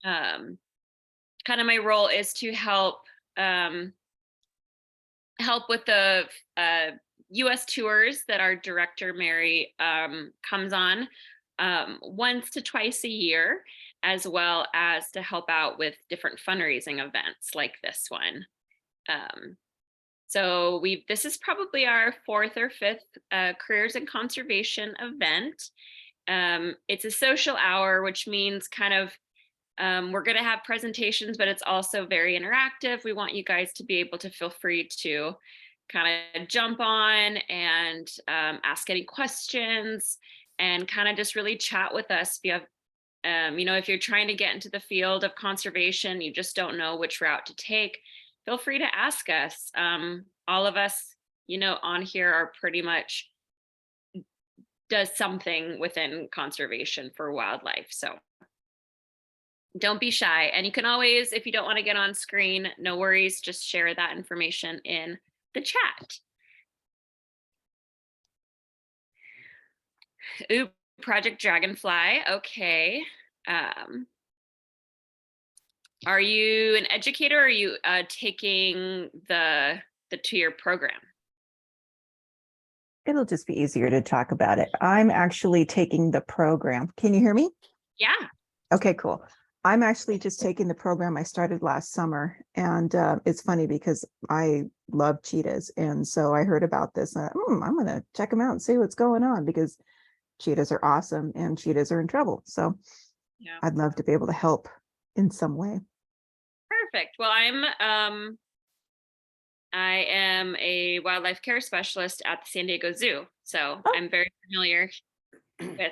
um, kind of my role is to help with the US tours that our director Mary comes on once to twice a year, as well as to help out with different fundraising events like this one. So this is probably our fourth or fifth Careers in Conservation event. It's a social hour, which means kind of we're going to have presentations, but it's also very interactive. We want you guys to be able to feel free to kind of jump on and ask any questions and kind of just really chat with us. If you have, if you're trying to get into the field of conservation, you just don't know which route to take, feel free to ask us. All of us, on here are pretty much does something within conservation for wildlife. So don't be shy. And you can always, if you don't want to get on screen, no worries, just share that information in the chat. Ooh, Project Dragonfly. Okay. Are you an educator or are you taking the 2-year program? It'll just be easier to talk about it. I'm actually taking the program. Can you hear me? Yeah. Okay, cool. I'm actually just taking the program I started last summer. And it's funny because I love cheetahs. And so I heard about this. I'm going to check them out and see what's going on because cheetahs are awesome and cheetahs are in trouble. So yeah, I'd love to be able to help in some way. Perfect. Well, I am a wildlife care specialist at the San Diego Zoo. So I'm very familiar with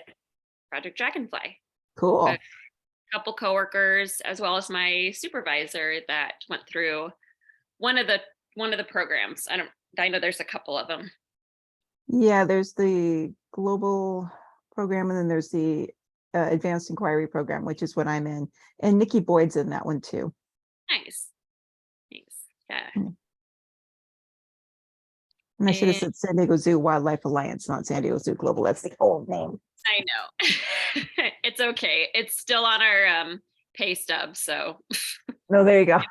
Project Dragonfly. Cool. A couple coworkers, as well as my supervisor that went through one of the programs. I know there's a couple of them. Yeah, there's the global program, and then there's the advanced inquiry program, which is what I'm in. And Nikki Boyd's in that one too. Nice. Yeah. And I should have said San Diego Zoo Wildlife Alliance, not San Diego Zoo Global. That's the old name. I know. It's okay. It's still on our pay stub, so. No, there you go.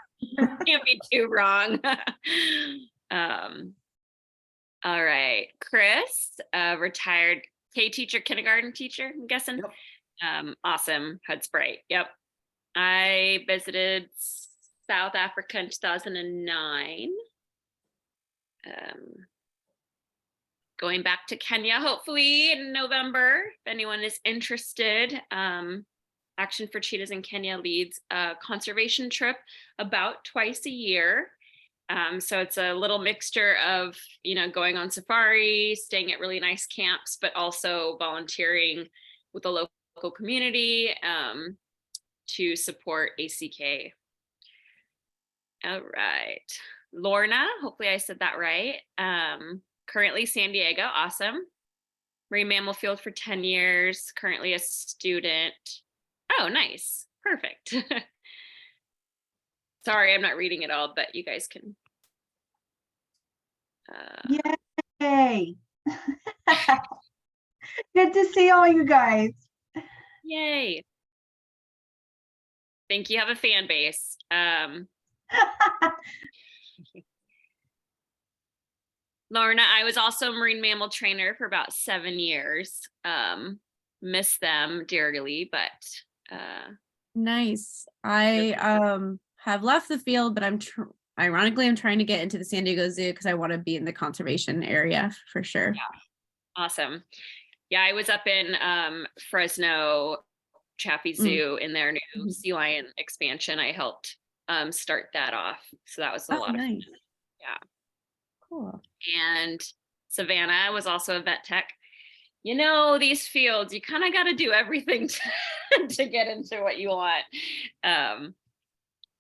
Can't be too wrong. All right. Chris, retired K teacher, kindergarten teacher, I'm guessing. Yep. Awesome. Hud's bright. Yep. I visited South Africa in 2009. Going back to Kenya, hopefully in November, if anyone is interested. Action for Cheetahs in Kenya leads a conservation trip about twice a year. So it's a little mixture of, going on safari, staying at really nice camps, but also volunteering with the local community to support ACK. All right. Lorna, hopefully I said that right. Currently San Diego, awesome. Marine Mammal Field for 10 years, currently a student. Oh, nice, perfect. Sorry, I'm not reading it all, but you guys can. Yay. Good to see all you guys. Yay. Think you have a fan base. Lorna, I was also a marine mammal trainer for about 7 years. Miss them dearly, but nice. I have left the field, but ironically I'm trying to get into the San Diego Zoo because I want to be in the conservation area for sure. Yeah. Awesome. Yeah, I was up in Fresno Chaffee Zoo in their new sea lion expansion. I helped start that off. So that was a lot of fun. Yeah. Cool. And Savannah was also a vet tech. These fields, you kind of got to do everything to get into what you want.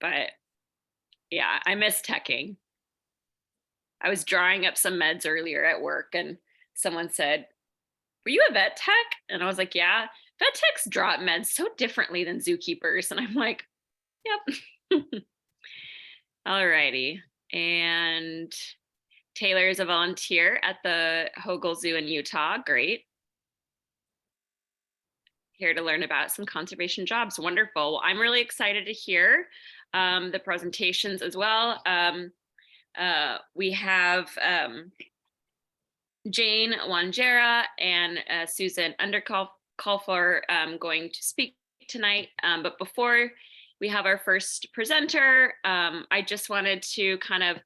But yeah, I miss teching. I was drawing up some meds earlier at work and someone said, "Were you a vet tech?" And I was like, "Yeah." Vet techs draw up meds so differently than zookeepers. And I'm like, yep. All righty. And Taylor is a volunteer at the Hogle Zoo in Utah. Great. here to learn about some conservation jobs. Wonderful. Well, I'm really excited to hear the presentations as well. We have Jane Wanjira and Susan Underkoffler going to speak tonight. But before we have our first presenter, I just wanted to kind of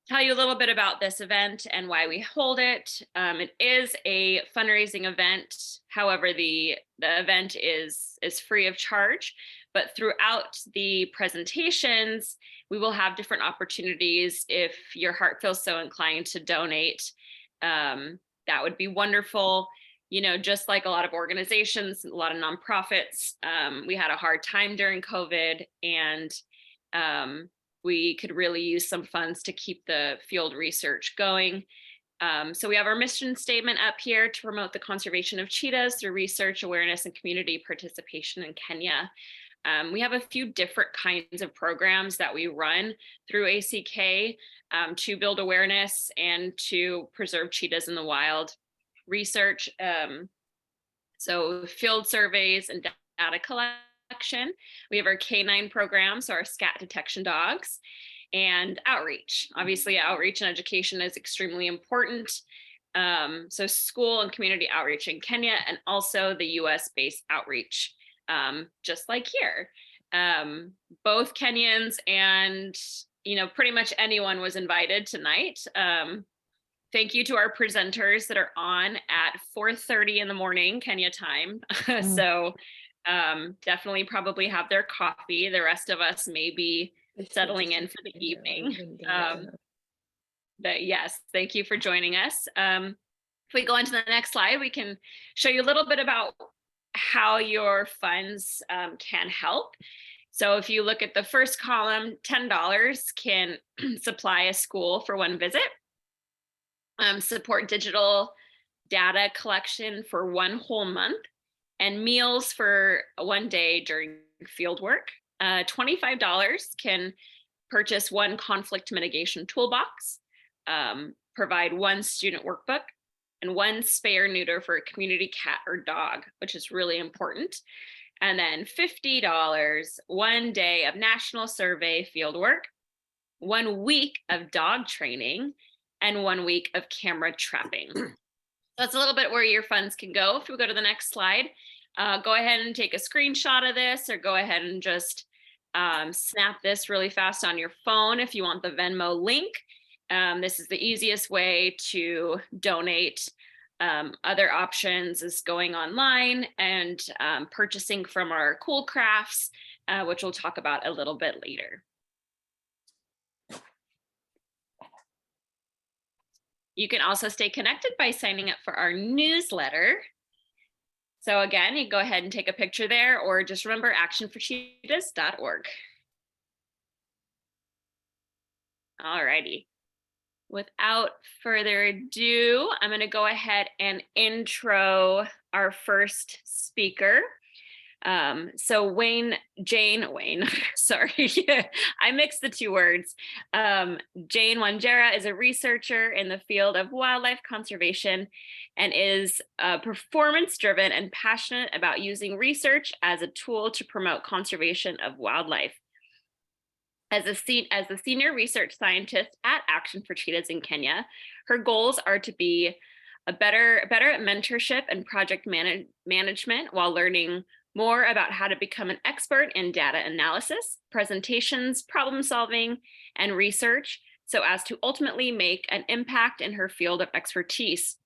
tell you a little bit about this event and why we hold it. It is a fundraising event. However, the event is free of charge, but throughout the presentations, we will have different opportunities. If your heart feels so inclined to donate, that would be wonderful. You know, just like a lot of organizations, a lot of nonprofits, we had a hard time during COVID, and we could really use some funds to keep the field research going. So we have our mission statement up here to promote the conservation of cheetahs through research, awareness, and community participation in Kenya. We have a few different kinds of programs that we run through ACK to build awareness and to preserve cheetahs in the wild. Research, so field surveys and data collection. We have our canine program, so our scat detection dogs, and outreach. Obviously, outreach and education is extremely important. So school and community outreach in Kenya, and also the US-based outreach, just like here. Both Kenyans and, you know, pretty much anyone was invited tonight. Thank you to our presenters that are on at 4:30 in the morning, Kenya time. So definitely probably have their coffee. The rest of us may be settling in for the evening. But yes, thank you for joining us. If we go into the next slide, we can show you a little bit about how your funds can help. So if you look at the first column, $10 can supply a school for one visit. Support digital data collection for one whole month, and meals for one day during field work. $25 can purchase one conflict mitigation toolbox, provide one student workbook, and one spay or neuter for a community cat or dog, which is really important. And then $50, one day of national survey field work, 1 week of dog training, and 1 week of camera trapping. That's a little bit where your funds can go. If we go to the next slide, go ahead and take a screenshot of this, or go ahead and just snap this really fast on your phone if you want the Venmo link. This is the easiest way to donate. Other options is going online and purchasing from our cool crafts, which we'll talk about a little bit later. You can also stay connected by signing up for our newsletter. So again, you go ahead and take a picture there, or just remember actionforcheetahs.org. All righty. Without further ado, I'm going to go ahead and intro our first speaker. So Jane, sorry, I mixed the two words. Jane Wanjira is a researcher in the field of wildlife conservation and is performance-driven and passionate about using research as a tool to promote conservation of wildlife. As the senior research scientist at Action for Cheetahs in Kenya, her goals are to be better at mentorship and project management while learning more about how to become an expert in data analysis, presentations, problem solving, and research, so as to ultimately make an impact in her field of expertise.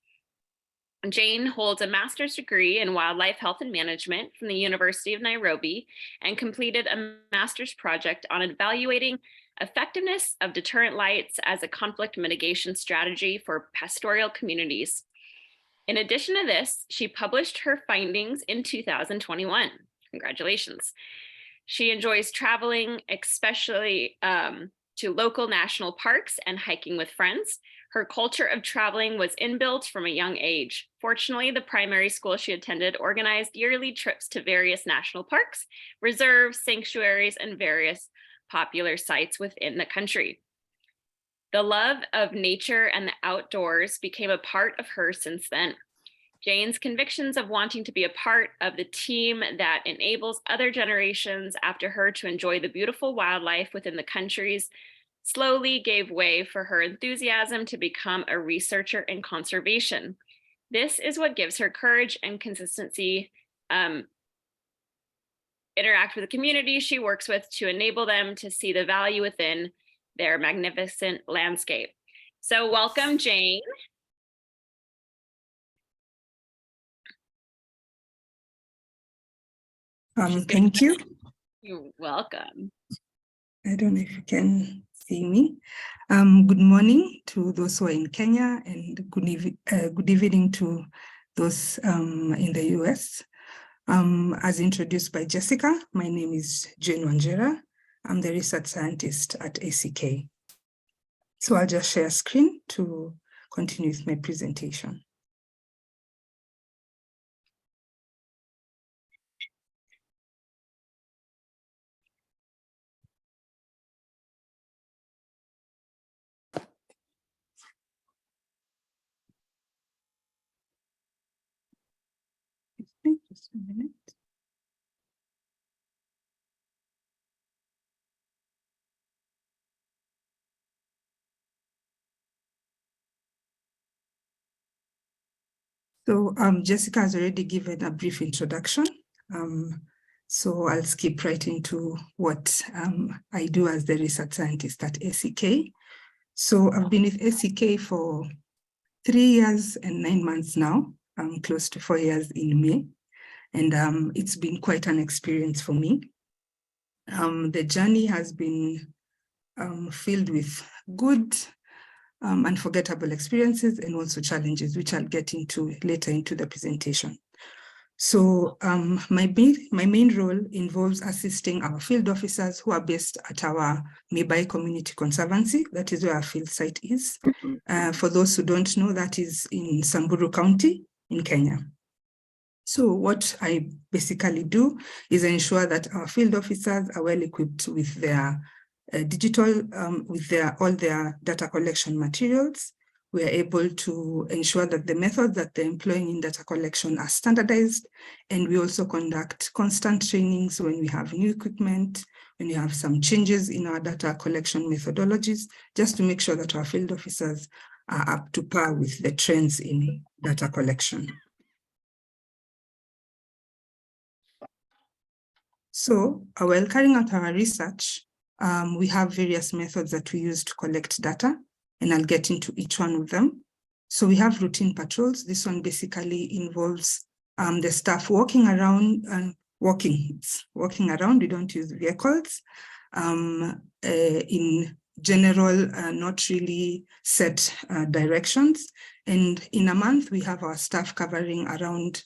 Jane holds a master's degree in wildlife health and management from the University of Nairobi and completed a master's project on evaluating effectiveness of deterrent lights as a conflict mitigation strategy for pastoral communities. In addition to this, she published her findings in 2021. Congratulations. She enjoys traveling, especially to local national parks and hiking with friends. Her culture of traveling was inbuilt from a young age. Fortunately, the primary school she attended organized yearly trips to various national parks, reserves, sanctuaries, and various popular sites within the country. The love of nature and the outdoors became a part of her since then. Jane's convictions of wanting to be a part of the team that enables other generations after her to enjoy the beautiful wildlife within the countries slowly gave way for her enthusiasm to become a researcher in conservation. This is what gives her courage and consistency, interact with the community she works with to enable them to see the value within their magnificent landscape. So welcome, Jane. Thank you. You're welcome. I don't know if you can see me. Good morning to those who are in Kenya, and good evening to those in the US. As introduced by Jessica, my name is Jane Wanjira. I'm the research scientist at ACK. So I'll just share screen to continue with my presentation. Just a minute. So Jessica has already given a brief introduction. So I'll skip right into what I do as the research scientist at ACK. So I've been with ACK for 3 years and 9 months now. I'm close to 4 years in May. And it's been quite an experience for me. The journey has been filled with good, unforgettable experiences and also challenges, which I'll get into later into the presentation. So my main role involves assisting our field officers who are based at our Mibai Community Conservancy. That is where our field site is. For those who don't know, that is in Samburu County in Kenya. So what I basically do is ensure that our field officers are well equipped with their digital, all their data collection materials. We are able to ensure that the methods that they're employing in data collection are standardized. And we also conduct constant trainings when we have new equipment, when we have some changes in our data collection methodologies, just to make sure that our field officers are up to par with the trends in data collection. So while carrying out our research, we have various methods that we use to collect data, and I'll get into each one of them. So we have routine patrols. This one basically involves the staff walking around and walking around. We don't use vehicles. In general, not really set directions. And in a month, we have our staff covering around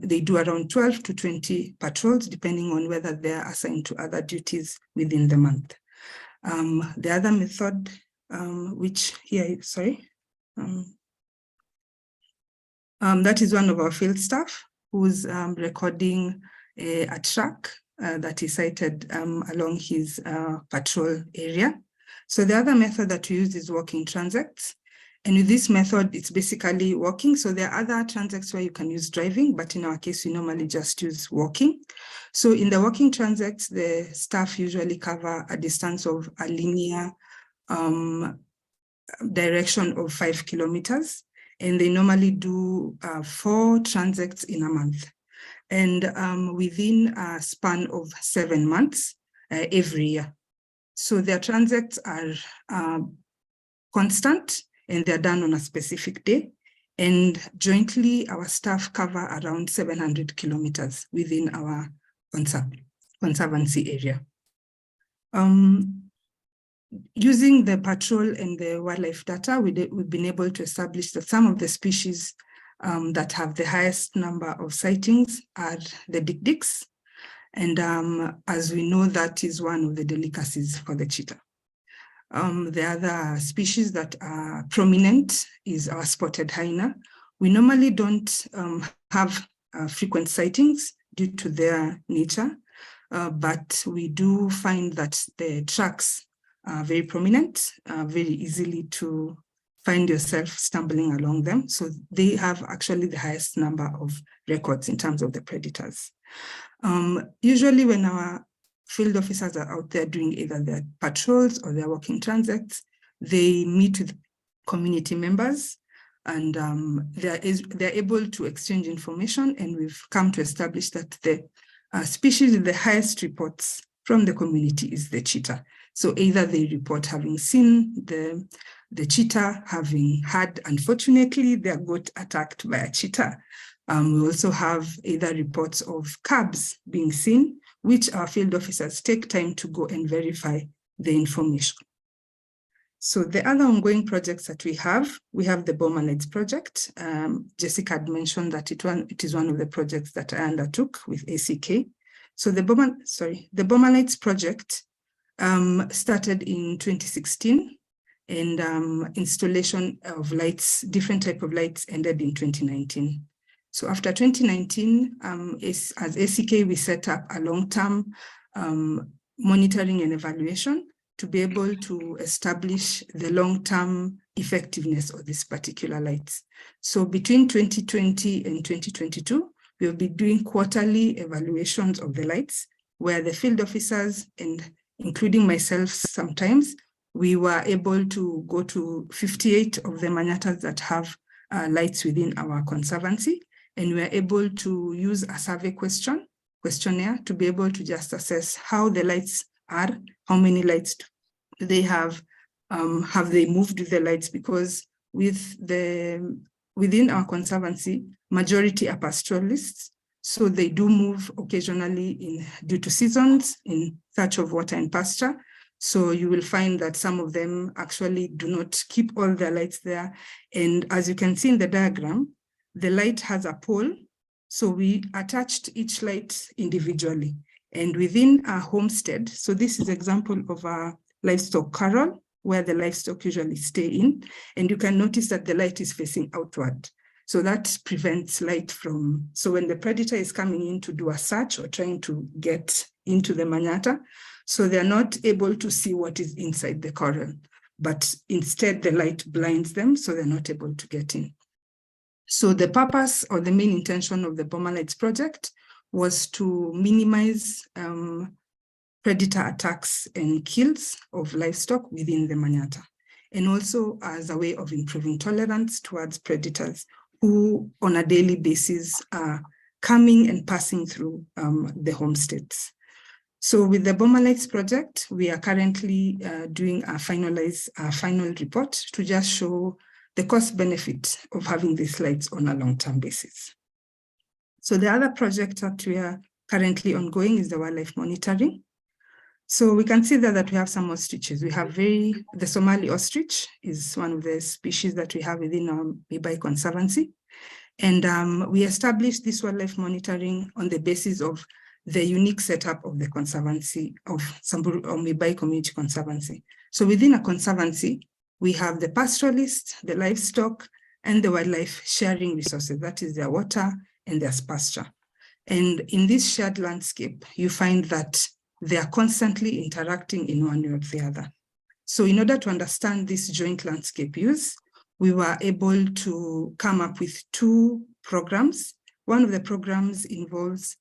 they do around 12 to 20 patrols, depending on whether they're assigned to other duties within the month. The other method, which here, that is one of our field staff who's recording a track that is sighted along his patrol area. So the other method that we use is walking transects. And with this method, it's basically walking. So there are other transects where you can use driving, but in our case, we normally just use walking. So in the walking transects, the staff usually cover a distance of a linear direction of 5 kilometers. And they normally do 4 transects in a month. And within a span of 7 months every year. So their transects are constant, and they're done on a specific day. And jointly, our staff cover around 700 kilometers within our conservancy area. Using the patrol and the wildlife data, we've been able to establish that some of the species that have the highest number of sightings are the dik-diks. And as we know, that is one of the delicacies for the cheetah. The other species that are prominent is our spotted hyena. We normally don't have frequent sightings due to their nature, but we do find that the tracks are very prominent, very easily to find yourself stumbling along them. So they have actually the highest number of records in terms of the predators. Usually when our field officers are out there doing either their patrols or their walking transects, they meet with community members, and they're able to exchange information, and we've come to establish that the species with the highest reports from the community is the cheetah. So either they report having seen the cheetah, having had, unfortunately, their goat attacked by a cheetah. We also have either reports of cubs being seen, which our field officers take time to go and verify the information. So the other ongoing projects that we have the Bomalites project. Jessica had mentioned that it is one of the projects that I undertook with ACK. So the Bomalites project started in 2016, and installation of lights, different type of lights, ended in 2019. So after 2019, as ACK, we set up a long-term monitoring and evaluation to be able to establish the long-term effectiveness of these particular lights. So between 2020 and 2022, we'll be doing quarterly evaluations of the lights, where the field officers, and including myself sometimes, we were able to go to 58 of the manyatas that have lights within our conservancy, and we are able to use a survey questionnaire to be able to just assess how the lights are, how many lights do they have they moved with the lights, because within our conservancy, majority are pastoralists, so they do move occasionally due to seasons in search of water and pasture. So you will find that some of them actually do not keep all their lights there. And as you can see in the diagram, the light has a pole. So we attached each light individually. And within our homestead, so this is an example of a livestock corral where the livestock usually stay in. And you can notice that the light is facing outward. So that prevents light from, so when the predator is coming in to do a search or trying to get into the manyata, so they're not able to see what is inside the corral, but instead the light blinds them, so they're not able to get in. So the purpose or the main intention of the Bomalites project was to minimize predator attacks and kills of livestock within the manyata, and also as a way of improving tolerance towards predators who on a daily basis are coming and passing through the homesteads. So with the Bomalites project, we are currently doing a final report to just show the cost benefit of having these lights on a long-term basis. So the other project that we are currently ongoing is the wildlife monitoring. So we can see there that we have some ostriches. We have the Somali ostrich is one of the species that we have within our Mibai Conservancy. And we established this wildlife monitoring on the basis of the unique setup of the Conservancy of Samburu or Mibai Community Conservancy. So within a conservancy, we have the pastoralists, the livestock, and the wildlife sharing resources. That is their water and their pasture. And in this shared landscape, you find that they are constantly interacting in one way or the other. So in order to understand this joint landscape use, we were able to come up with 2 programs. One of the programs involves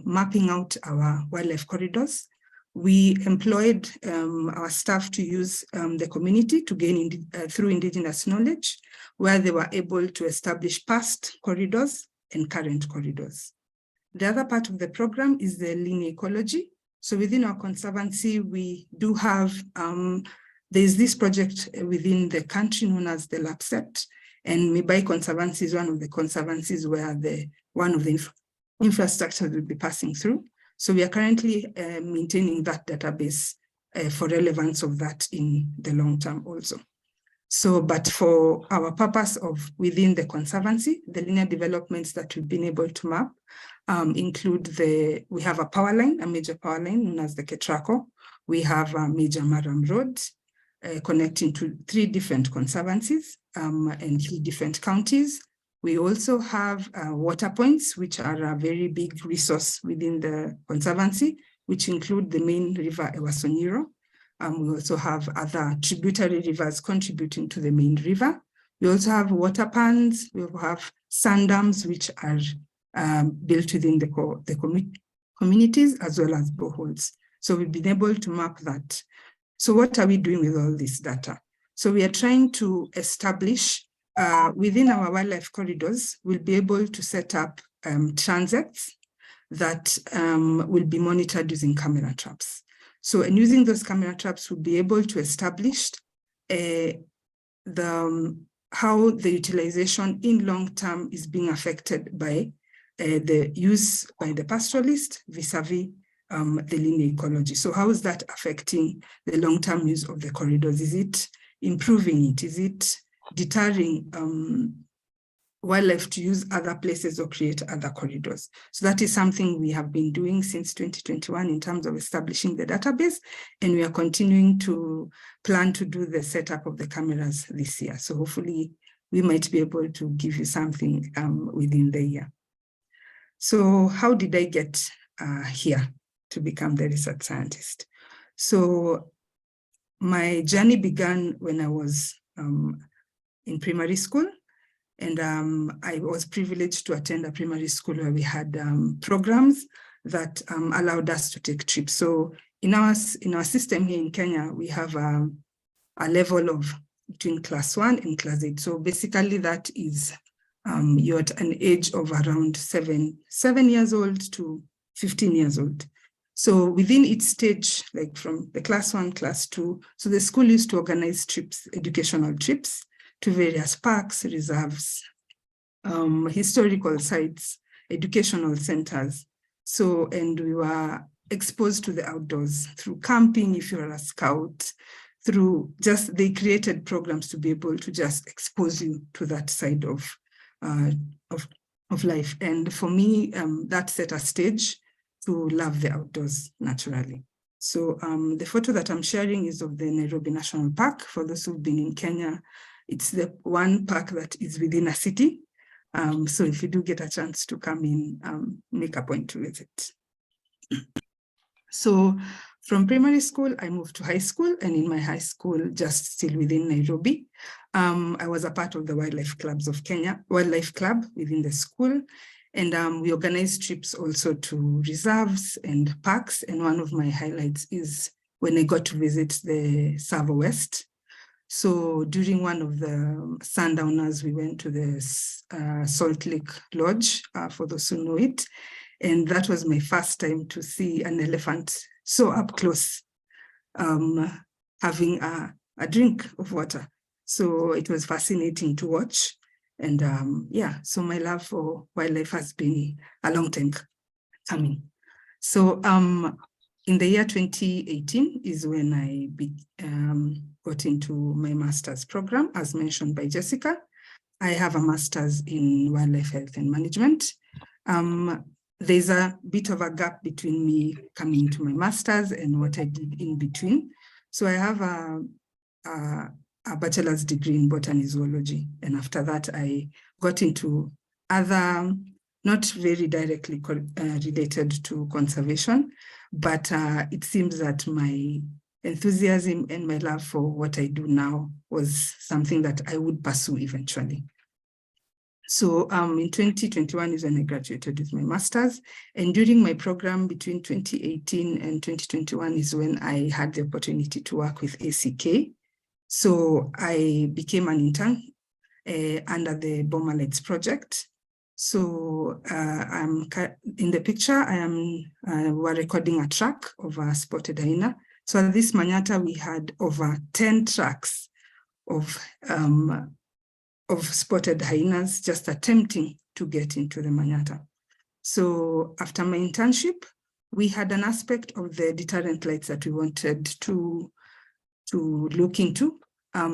mapping out our wildlife corridors. We employed our staff to use the community to gain through indigenous knowledge, where they were able to establish past corridors and current corridors. The other part of the program is the linear ecology. So within our conservancy, we do have, there's this project within the country known as the LAPSET, and Mibai Conservancy is one of the conservancies where one of the infrastructure will be passing through. So we are currently maintaining that database for relevance of that in the long term also. So, but for our purpose of within the conservancy, the linear developments that we've been able to map include we have a power line, a major power line known as the Ketrako. We have a major Maram Road connecting to 3 different conservancies and 3 different counties. We also have water points, which are a very big resource within the conservancy, which include the main river Ewasonyiro. We also have other tributary rivers contributing to the main river. We also have water pans. We have sand dams, which are built within the communities, as well as boreholes. So we've been able to map that. So what are we doing with all this data? So we are trying to establish within our wildlife corridors, we'll be able to set up transects that will be monitored using camera traps. So, and using those camera traps, we'll be able to establish how the utilization in long term is being affected by the use by the pastoralist vis-a-vis the linear ecology. So how is that affecting the long-term use of the corridors? Is it improving it? Is it deterring wildlife to use other places or create other corridors? So that is something we have been doing since 2021 in terms of establishing the database, and we are continuing to plan to do the setup of the cameras this year. So hopefully we might be able to give you something within the year. So how did I get here to become the research scientist? So my journey began when I was in primary school, and I was privileged to attend a primary school where we had programs that allowed us to take trips. So in our system here in Kenya, we have a level of between class 1 and class 8. So basically that is you're at an age of around 7 years old to 15 years old. So within each stage, like from the class 1, class 2, so the school used to organize trips, educational trips to various parks, reserves, historical sites, educational centers. So, and we were exposed to the outdoors through camping, if you're a scout, through just, they created programs to be able to just expose you to that side of life. And for me, that set a stage to love the outdoors naturally. So the photo that I'm sharing is of the Nairobi National Park. For those who've been in Kenya, it's the one park that is within a city. So if you do get a chance to come in, make a point to visit. So from primary school, I moved to high school, and in my high school, just still within Nairobi, I was a part of the Wildlife Clubs of Kenya, Wildlife Club within the school. And we organized trips also to reserves and parks. And one of my highlights is when I got to visit the Savo West. So during one of the sundowners, we went to the Salt Lake Lodge, for those who know it. And that was my first time to see an elephant so up close, having a drink of water. So it was fascinating to watch. And yeah, so my love for wildlife has been a long time coming. So in the year 2018 is when I got into my master's program, as mentioned by Jessica. I have a master's in wildlife health and management. There's a bit of a gap between me coming to my master's and what I did in between. So I have a bachelor's degree in botany zoology. And after that, I got into other, not very directly related to conservation, but it seems that my enthusiasm and my love for what I do now was something that I would pursue eventually. So in 2021 is when I graduated with my master's, and during my program between 2018 and 2021 is when I had the opportunity to work with ACK. So I became an intern under the Boma Lights project. So I'm in the picture, we're recording a track of a spotted hyena. So at this Manyata, we had over 10 tracks of spotted hyenas just attempting to get into the Manyata. So after my internship, we had an aspect of the deterrent lights that we wanted to look into.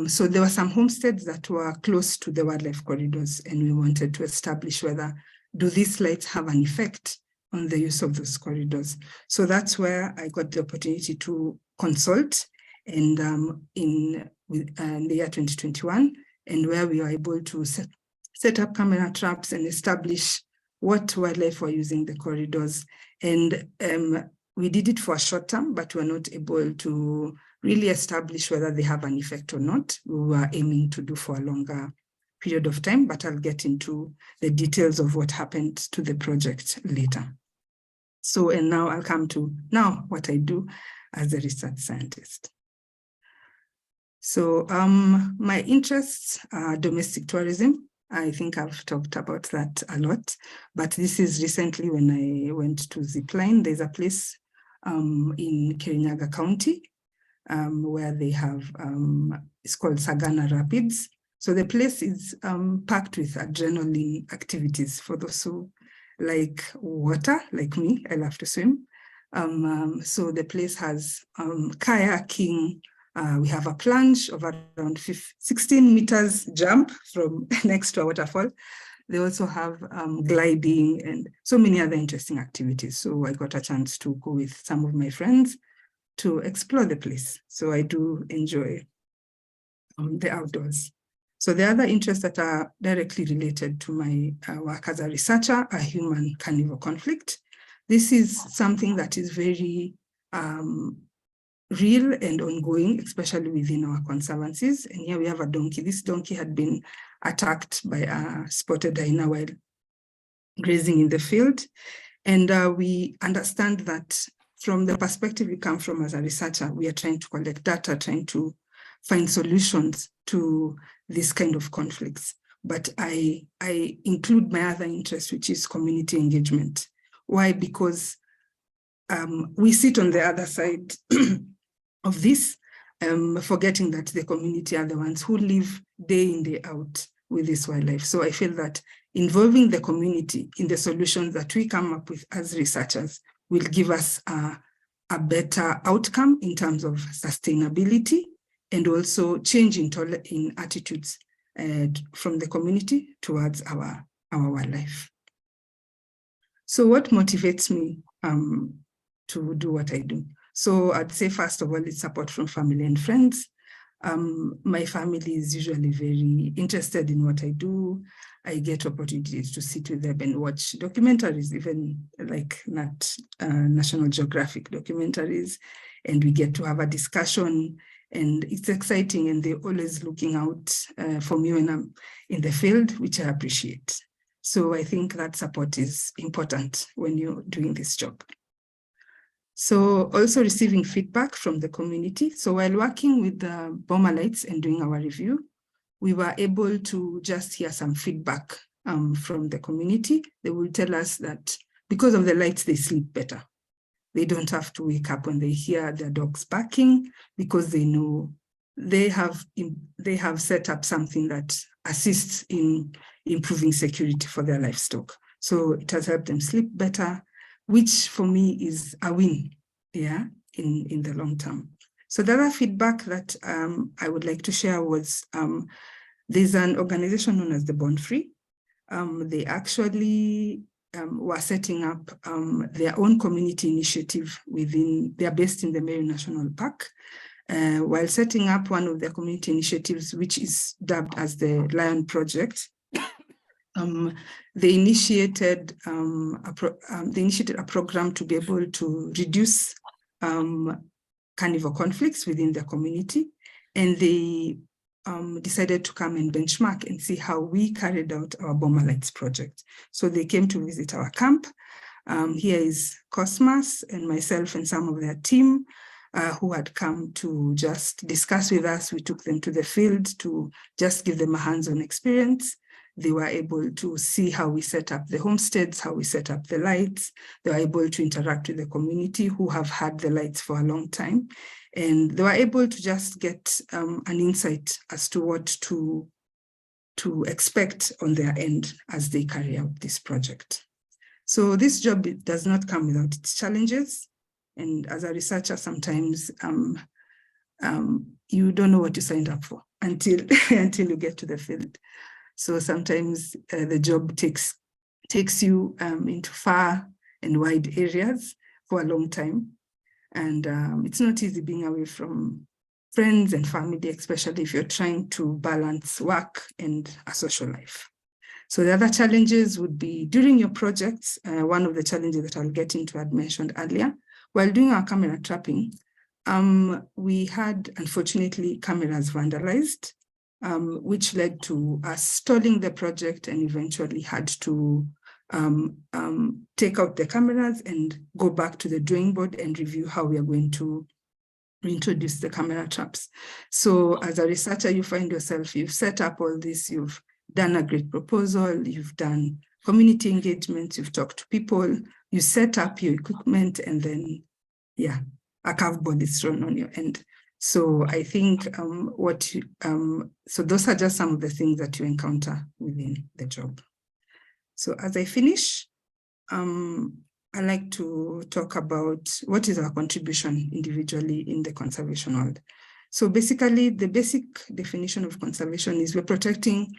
So there were some homesteads that were close to the wildlife corridors, and we wanted to establish whether do these lights have an effect on the use of those corridors. So that's where I got the opportunity to consult, and in the year 2021, and where we were able to set up camera traps and establish what wildlife were using the corridors. And we did it for a short term, but we're not able to really establish whether they have an effect or not. We were aiming to do for a longer period of time, but I'll get into the details of what happened to the project later. So, and now I'll come to now what I do as a research scientist. So my interests are domestic tourism. I think I've talked about that a lot, but this is recently when I went to Zipline. There's a place in Kirinyaga County where they have, it's called Sagana Rapids. So the place is packed with adrenaline activities for those who like water, like me. I love to swim. So the place has kayaking. We have a plunge of around 16 meters jump from next to a waterfall. They also have gliding and so many other interesting activities. So I got a chance to go with some of my friends to explore the place. So I do enjoy the outdoors. So the other interests that are directly related to my work as a researcher are human-carnivore conflict. This is something that is very real and ongoing, especially within our conservancies. And here we have a donkey. This donkey had been attacked by a spotted hyena while grazing in the field. And we understand that from the perspective we come from as a researcher, we are trying to collect data, trying to find solutions to this kind of conflicts. But I include my other interest, which is community engagement. Why? Because we sit on the other side of this, forgetting that the community are the ones who live day in, day out with this wildlife. So I feel that involving the community in the solutions that we come up with as researchers will give us a better outcome in terms of sustainability and also change in attitudes from the community towards our wildlife. So what motivates me to do what I do? So I'd say, first of all, it's support from family and friends. My family is usually very interested in what I do. I get opportunities to sit with them and watch documentaries, even like National Geographic documentaries, and we get to have a discussion, and it's exciting, and they're always looking out for me when I'm in the field, which I appreciate. So I think that support is important when you're doing this job. So also receiving feedback from the community. So while working with the Bomalites and doing our review, we were able to just hear some feedback from the community. They will tell us that because of the lights, they sleep better. They don't have to wake up when they hear their dogs barking, because they know they have set up something that assists in improving security for their livestock. So it has helped them sleep better, which for me is a win, yeah, in the long term. So the other feedback that I would like to share was there's an organization known as the Born Free. They actually were setting up their own community initiative they're based in the Meru National Park. While setting up one of their community initiatives, which is dubbed as the Lion Project, they initiated a program to be able to reduce carnivore conflicts within the community, and they decided to come and benchmark and see how we carried out our Bomalites project. So they came to visit our camp. Here is Cosmas and myself and some of their team who had come to just discuss with us. We took them to the field to just give them a hands-on experience. They were able to see how we set up the homesteads, how we set up the lights. They were able to interact with the community who have had the lights for a long time. And they were able to just get an insight as to what to expect on their end as they carry out this project. So this job does not come without its challenges. And as a researcher, sometimes you don't know what you signed up for until you get to the field. So sometimes the job takes you into far and wide areas for a long time. And it's not easy being away from friends and family, especially if you're trying to balance work and a social life. So the other challenges would be during your projects. One of the challenges that I'll get into, I'd mentioned earlier, while doing our camera trapping, we had, unfortunately, cameras vandalized, which led to us stalling the project and eventually had to take out the cameras and go back to the drawing board and review how we are going to reintroduce the camera traps. So as a researcher, you find yourself, you've set up all this, you've done a great proposal, you've done community engagement, you've talked to people, you set up your equipment, and then, yeah, a curveball is thrown on your end. So I think so those are just some of the things that you encounter within the job. So as I finish, I like to talk about what is our contribution individually in the conservation world. So basically, the basic definition of conservation is we're protecting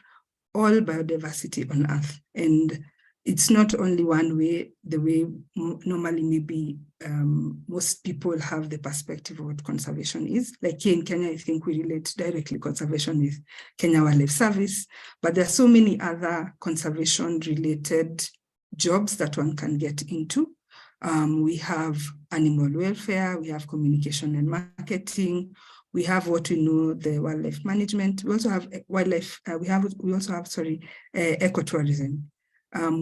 all biodiversity on Earth. And it's not only one way, the way normally maybe most people have the perspective of what conservation is. Like here in Kenya, I think we relate directly conservation with Kenya Wildlife Service, but there are so many other conservation related jobs that one can get into. We have animal welfare, we have communication and marketing, we have what we know, the wildlife management. We also have wildlife, we also have ecotourism,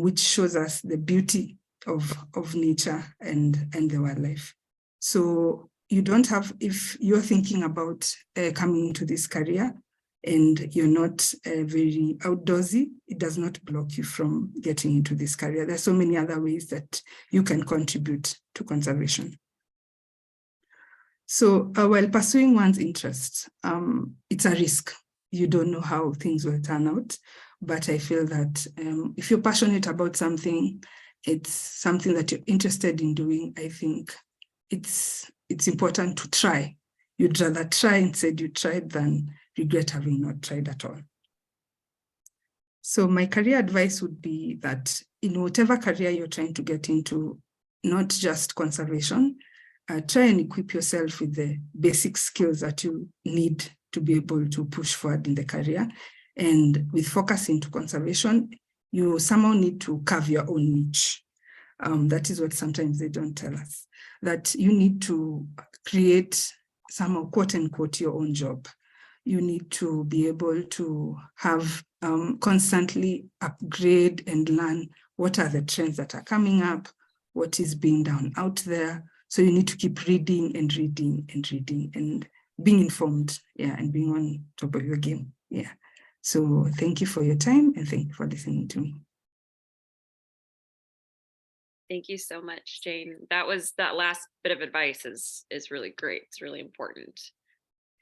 which shows us the beauty of nature and the wildlife. So you don't have, if you're thinking about coming into this career and you're not very outdoorsy, it does not block you from getting into this career. There's so many other ways that you can contribute to conservation. So while pursuing one's interests, it's a risk. You don't know how things will turn out, but I feel that if you're passionate about something, it's something that you're interested in doing, I think it's important to try. You'd rather try and say you tried than regret having not tried at all. So my career advice would be that in whatever career you're trying to get into, not just conservation, try and equip yourself with the basic skills that you need to be able to push forward in the career. And with focus into conservation, you somehow need to carve your own niche. That is what sometimes they don't tell us, that you need to create somehow, quote unquote, your own job. You need to be able to have constantly upgrade and learn what are the trends that are coming up, what is being done out there. So you need to keep reading and reading and reading and being informed, yeah, and being on top of your game, yeah. So thank you for your time and thank you for listening to me. Thank you so much, Jane. That last bit of advice is really great. It's really important.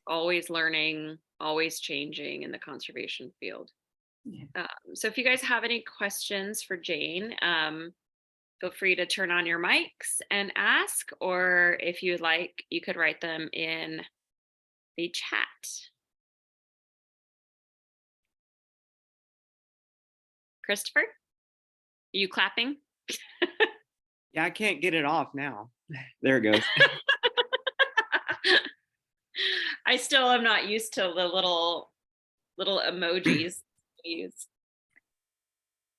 Always learning, always changing in the conservation field. Yeah. So if you guys have any questions for Jane, feel free to turn on your mics and ask, or if you'd like, you could write them in the chat. Christopher, are you clapping? Yeah, I can't get it off now. There it goes. I still am not used to the little emojis used.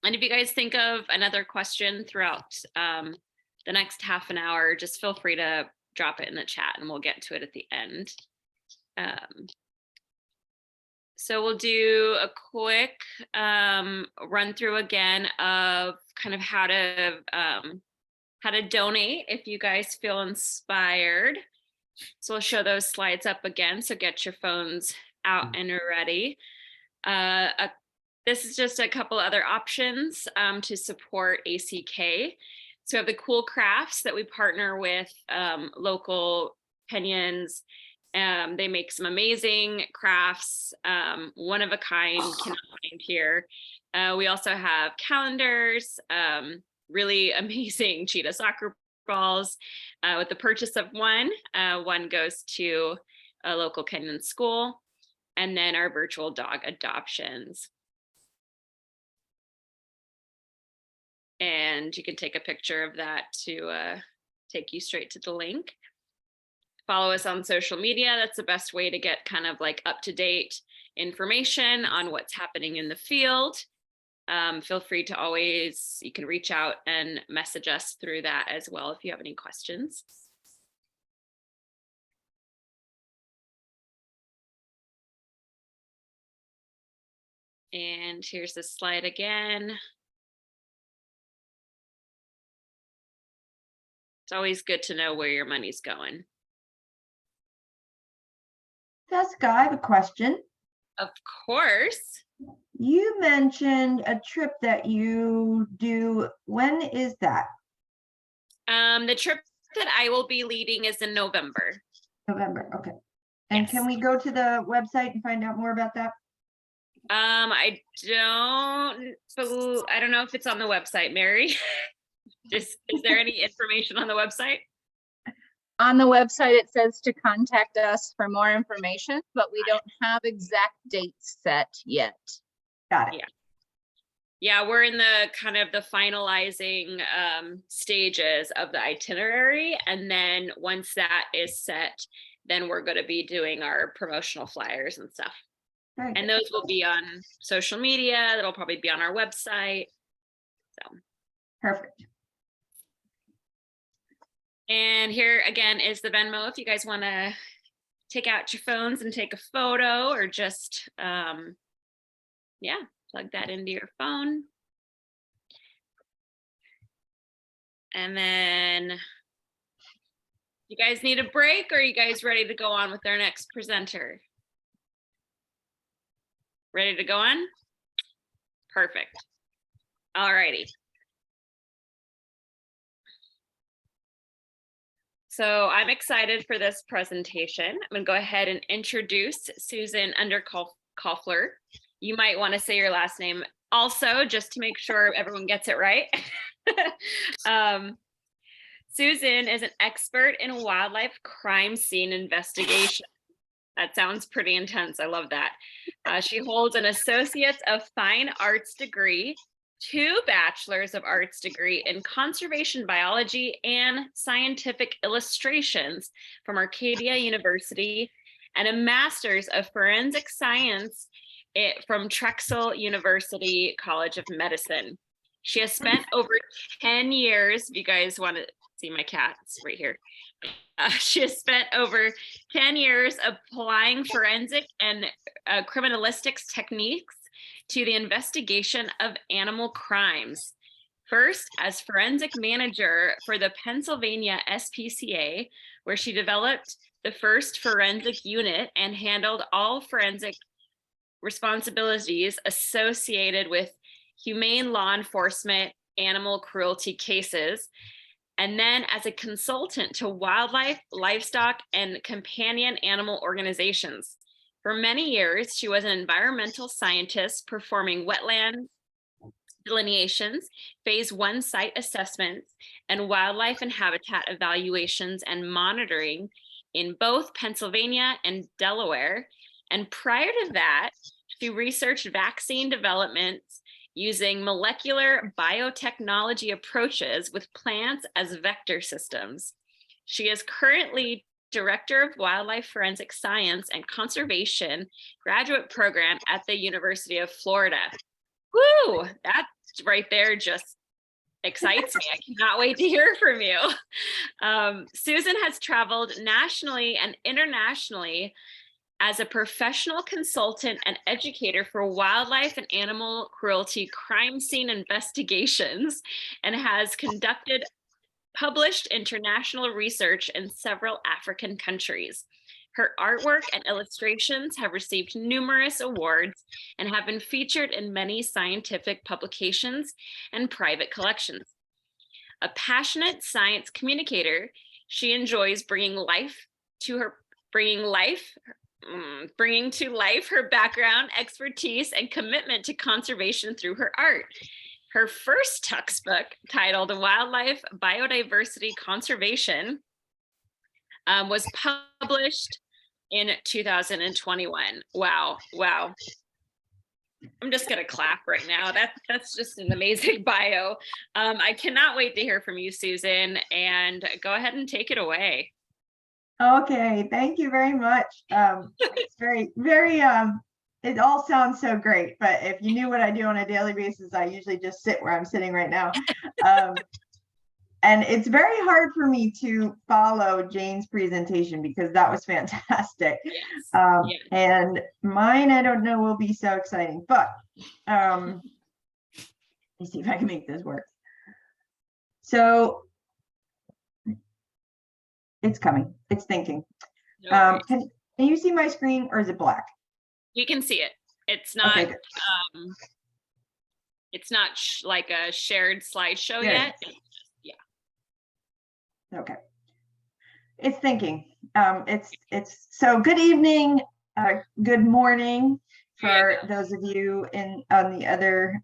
And if you guys think of another question throughout the next half an hour, just feel free to drop it in the chat and we'll get to it at the end. So we'll do a quick run through again of kind of how to donate if you guys feel inspired. So we'll show those slides up again. So get your phones out and ready. This is just a couple other options to support ACK. So we have the cool crafts that we partner with local Kenyans. They make some amazing crafts, one of a kind, cannot find here. We also have calendars, really amazing cheetah soccer balls. With the purchase of one goes to a local Kenyan school, and then our virtual dog adoptions. And you can take a picture of that to take you straight to the link. Follow us on social media. That's the best way to get kind of like up-to-date information on what's happening in the field. Feel free to always, you can reach out and message us through that as well if you have any questions. And here's the slide again. It's always good to know where your money's going. Jessica, I have a question. Of course. You mentioned a trip that you do. When is that? The trip that I will be leading is in November. November. Okay. And Yes. can we go to the website and find out more about that? I don't know if it's on the website, Mary. Is there any information on the website? On the website, it says to contact us for more information, but we don't have exact dates set yet. Got it. Yeah. Yeah, we're in the kind of the finalizing stages of the itinerary. And then once that is set, then we're going to be doing our promotional flyers and stuff. Very And good. those will be on social media. That'll probably be on our website. So, Perfect. and here again is the Venmo if you guys want to take out your phones and take a photo, or just yeah, plug that into your phone. And then you guys need a break, or are you guys ready to go on with our next presenter? Ready to go on? Perfect. All righty. So I'm excited for this presentation. I'm going to go ahead and introduce Susan Underkoffler. You might want to say your last name also, just to make sure everyone gets it right. Susan is an expert in wildlife crime scene investigation. That sounds pretty intense. I love that. She holds an Associates of Fine Arts degree, 2 Bachelors of Arts degree in conservation biology and scientific illustrations from Arcadia University, and a Master's of Forensic Science from Drexel University College of Medicine. She has spent over 10 years, if you guys want to see my cat, it's right here. She has spent over 10 years applying forensic and criminalistics techniques to the investigation of animal crimes. First, as forensic manager for the Pennsylvania SPCA, where she developed the first forensic unit and handled all forensic responsibilities associated with humane law enforcement animal cruelty cases. And then as a consultant to wildlife, livestock, and companion animal organizations. For many years, she was an environmental scientist performing wetland delineations, phase 1 site assessments, and wildlife and habitat evaluations and monitoring in both Pennsylvania and Delaware. And prior to that, she researched vaccine developments using molecular biotechnology approaches with plants as vector systems. She is currently Director of Wildlife Forensic Science and Conservation graduate program at the University of Florida. Woo, that right there just excites me. I cannot wait to hear from you. Susan has traveled nationally and internationally as a professional consultant and educator for wildlife and animal cruelty crime scene investigations, and has published international research in several African countries. Her artwork and illustrations have received numerous awards and have been featured in many scientific publications and private collections. A passionate science communicator, she enjoys bringing to life her background, expertise, and commitment to conservation through her art. Her first textbook, titled Wildlife Biodiversity Conservation, was published in 2021. Wow. I'm just gonna clap right now. That's just an amazing bio. I cannot wait to hear from you, Susan, and go ahead and take it away. Okay, thank you very much. It's very, it all sounds so great, but if you knew what I do on a daily basis, I usually just sit where I'm sitting right now. and it's very hard for me to follow Jane's presentation because that was fantastic. Yes. Yeah. And mine, I don't know, will be so exciting, but let me see if I can make this work. So it's coming, it's thinking. No worries. Can you see my screen, or is it black? You can see it. It's not Okay, good. it's not like a shared slideshow There it yet. is. Yeah. Okay. It's thinking. It's so good evening, good morning for those of you on the other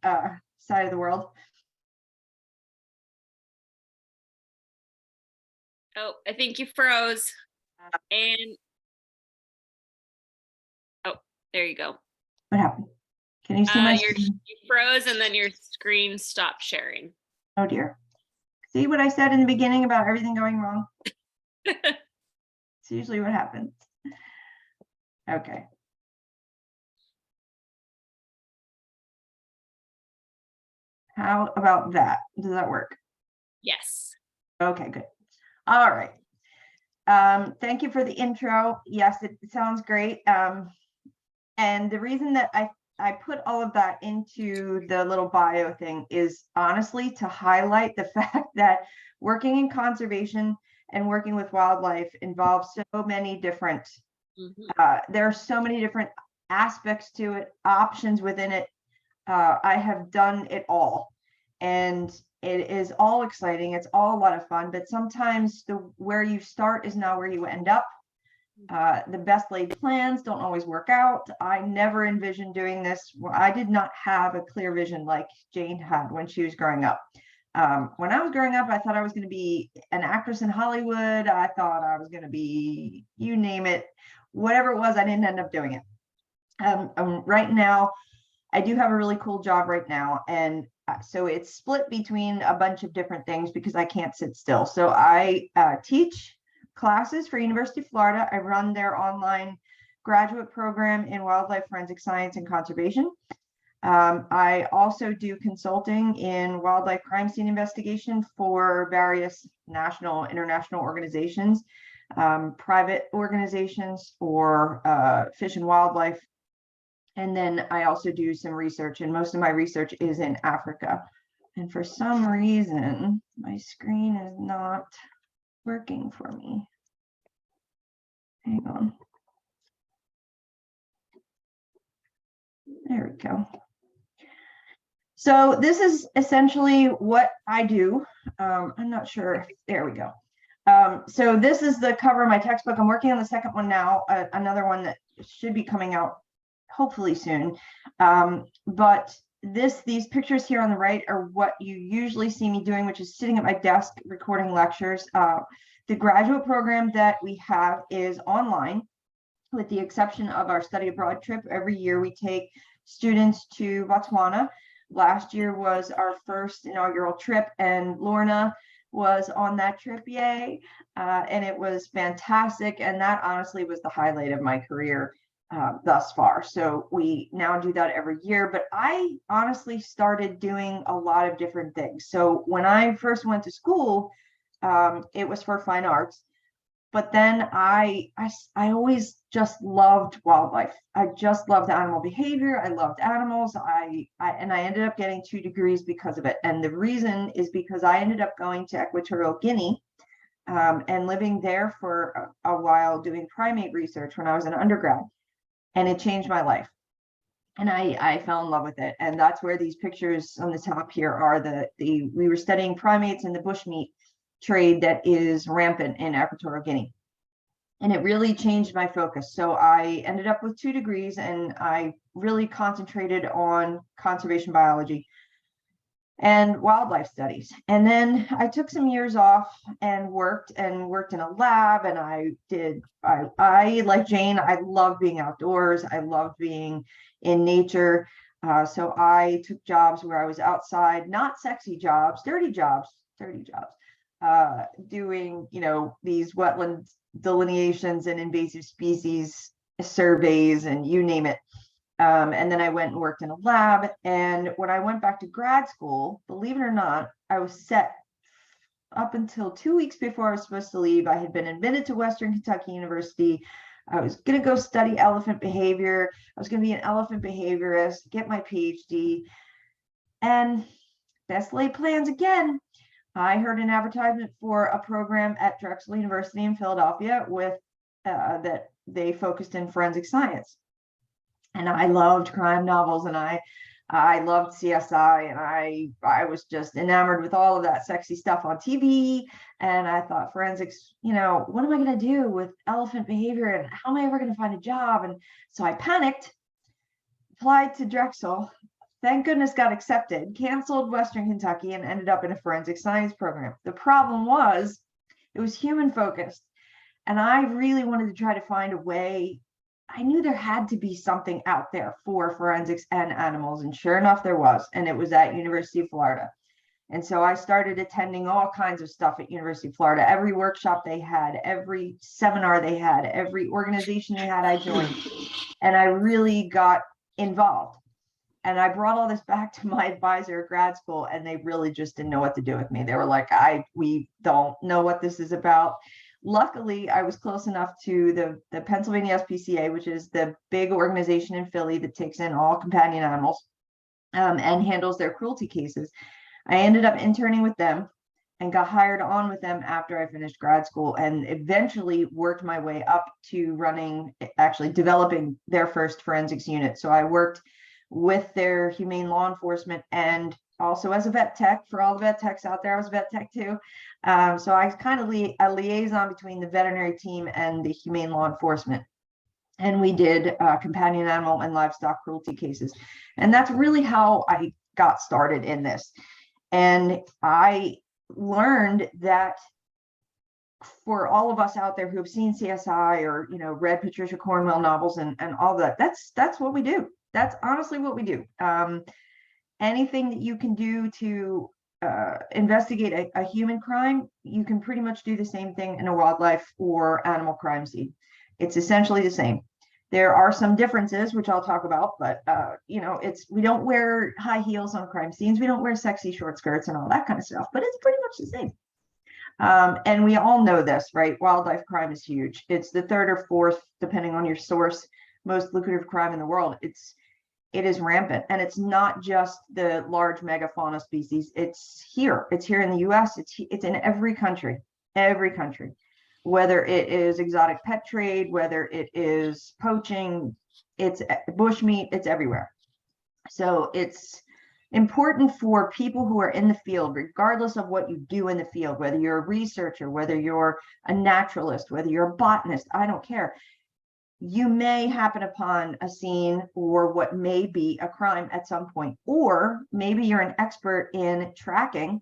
side of the world. Oh, I think you froze. And oh, there you go. What happened? Can you see my You screen? froze and then your screen stopped sharing. Oh dear. See what I said in the beginning about everything going wrong? It's usually what happens. Okay. How about that? Does that work? Yes. Okay, good. All right. Thank you for the intro. Yes, it sounds great. And the reason that I put all of that into the little bio thing is honestly to highlight the fact that working in conservation and working with wildlife involves so many different, there are so many different aspects to it, options within it. I have done it all, and it is all exciting. It's all a lot of fun, but sometimes where you start is not where you end up. The best laid plans don't always work out. I never envisioned doing this. I did not have a clear vision like Jane had when she was growing up. When I was growing up, I thought I was going to be an actress in Hollywood. I thought I was going to be, you name it, whatever it was, I didn't end up doing it. Right now, I do have a really cool job right now. And so it's split between a bunch of different things because I can't sit still. So I teach classes for University of Florida. I run their online graduate program in wildlife forensic science and conservation. I also do consulting in wildlife crime scene investigation for various national, international organizations, private organizations for fish and wildlife. And then I also do some research, and most of my research is in Africa. And for some reason, my screen is not working for me. Hang on. There we go. So this is essentially what I do. I'm not sure. There we go. So this is the cover of my textbook. I'm working on the second one now, another one that should be coming out hopefully soon. But these pictures here on the right are what you usually see me doing, which is sitting at my desk recording lectures. The graduate program that we have is online, with the exception of our study abroad trip. Every year we take students to Botswana. Last year was our first inaugural trip, and Lorna was on that trip, yay. And it was fantastic. And that honestly was the highlight of my career thus far. So we now do that every year, but I honestly started doing a lot of different things. So when I first went to school, it was for fine arts, but then I always just loved wildlife. I just loved animal behavior. I loved animals. And I ended up getting 2 degrees because of it. And the reason is because I ended up going to Equatorial Guinea and living there for a while doing primate research when I was an undergrad. And it changed my life. And I fell in love with it. And that's where these pictures on the top here are. We were studying primates and the bushmeat trade that is rampant in Equatorial Guinea. And it really changed my focus. So I ended up with 2 degrees, and I really concentrated on conservation biology and wildlife studies. And then I took some years off and worked in a lab. And I like Jane, I love being outdoors. I love being in nature. So I took jobs where I was outside, not sexy jobs, dirty jobs, doing, these wetland delineations and invasive species surveys and you name it. And then I went and worked in a lab. And when I went back to grad school, believe it or not, I was set up until 2 weeks before I was supposed to leave, I had been admitted to Western Kentucky University. I was going to go study elephant behavior. I was going to be an elephant behaviorist, get my PhD. And best laid plans again. I heard an advertisement for a program at Drexel University in Philadelphia with that they focused in forensic science. And I loved crime novels, and I loved CSI, and I was just enamored with all of that sexy stuff on TV. And I thought, forensics, you know, what am I going to do with elephant behavior, and how am I ever going to find a job? And so I panicked, applied to Drexel. Thank goodness got accepted, canceled Western Kentucky, and ended up in a forensic science program. The problem was it was human focused. And I really wanted to try to find a way. I knew there had to be something out there for forensics and animals. And sure enough, there was. And it was at University of Florida. And so I started attending all kinds of stuff at University of Florida. Every workshop they had, every seminar they had, every organization they had, I joined. And I really got involved. And I brought all this back to my advisor at grad school, and they really just didn't know what to do with me. They were like, we don't know what this is about. Luckily, I was close enough to the Pennsylvania SPCA, which is the big organization in Philly that takes in all companion animals and handles their cruelty cases. I ended up interning with them and got hired on with them after I finished grad school, and eventually worked my way up to actually developing their first forensics unit. So I worked with their humane law enforcement, and also as a vet tech. For all the vet techs out there, I was a vet tech too. So I was kind of a liaison between the veterinary team and the humane law enforcement. And we did companion animal and livestock cruelty cases. And that's really how I got started in this. And I learned that for all of us out there who have seen CSI or, you know, read Patricia Cornwell novels and all that, that's what we do. That's honestly what we do. Anything that you can do to investigate a human crime, you can pretty much do the same thing in a wildlife or animal crime scene. It's essentially the same. There are some differences, which I'll talk about, but you know, we don't wear high heels on crime scenes. We don't wear sexy short skirts and all that kind of stuff, but it's pretty much the same. And we all know this, right? Wildlife crime is huge. It's the third or fourth, depending on your source, most lucrative crime in the world. It is rampant, and it's not just the large megafauna species. It's here in the US. It's in every country, whether it is exotic pet trade, whether it is poaching, it's bushmeat, it's everywhere. So it's important for people who are in the field, regardless of what you do in the field, whether you're a researcher, whether you're a naturalist, whether you're a botanist, I don't care. You may happen upon a scene or what may be a crime at some point, or maybe you're an expert in tracking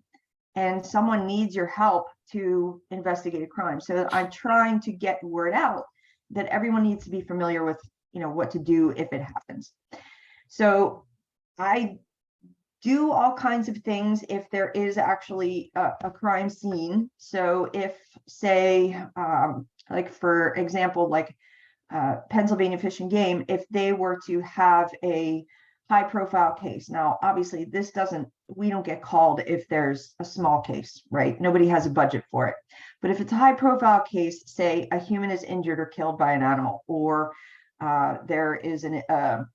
and someone needs your help to investigate a crime. So I'm trying to get word out that everyone needs to be familiar with, you know, what to do if it happens. So I do all kinds of things if there is actually a crime scene. So if, say, like for example, like Pennsylvania Fish and Game, if they were to have a high profile case. Now, obviously we don't get called if there's a small case, right? Nobody has a budget for it. But if it's a high profile case, say a human is injured or killed by an animal, or there is a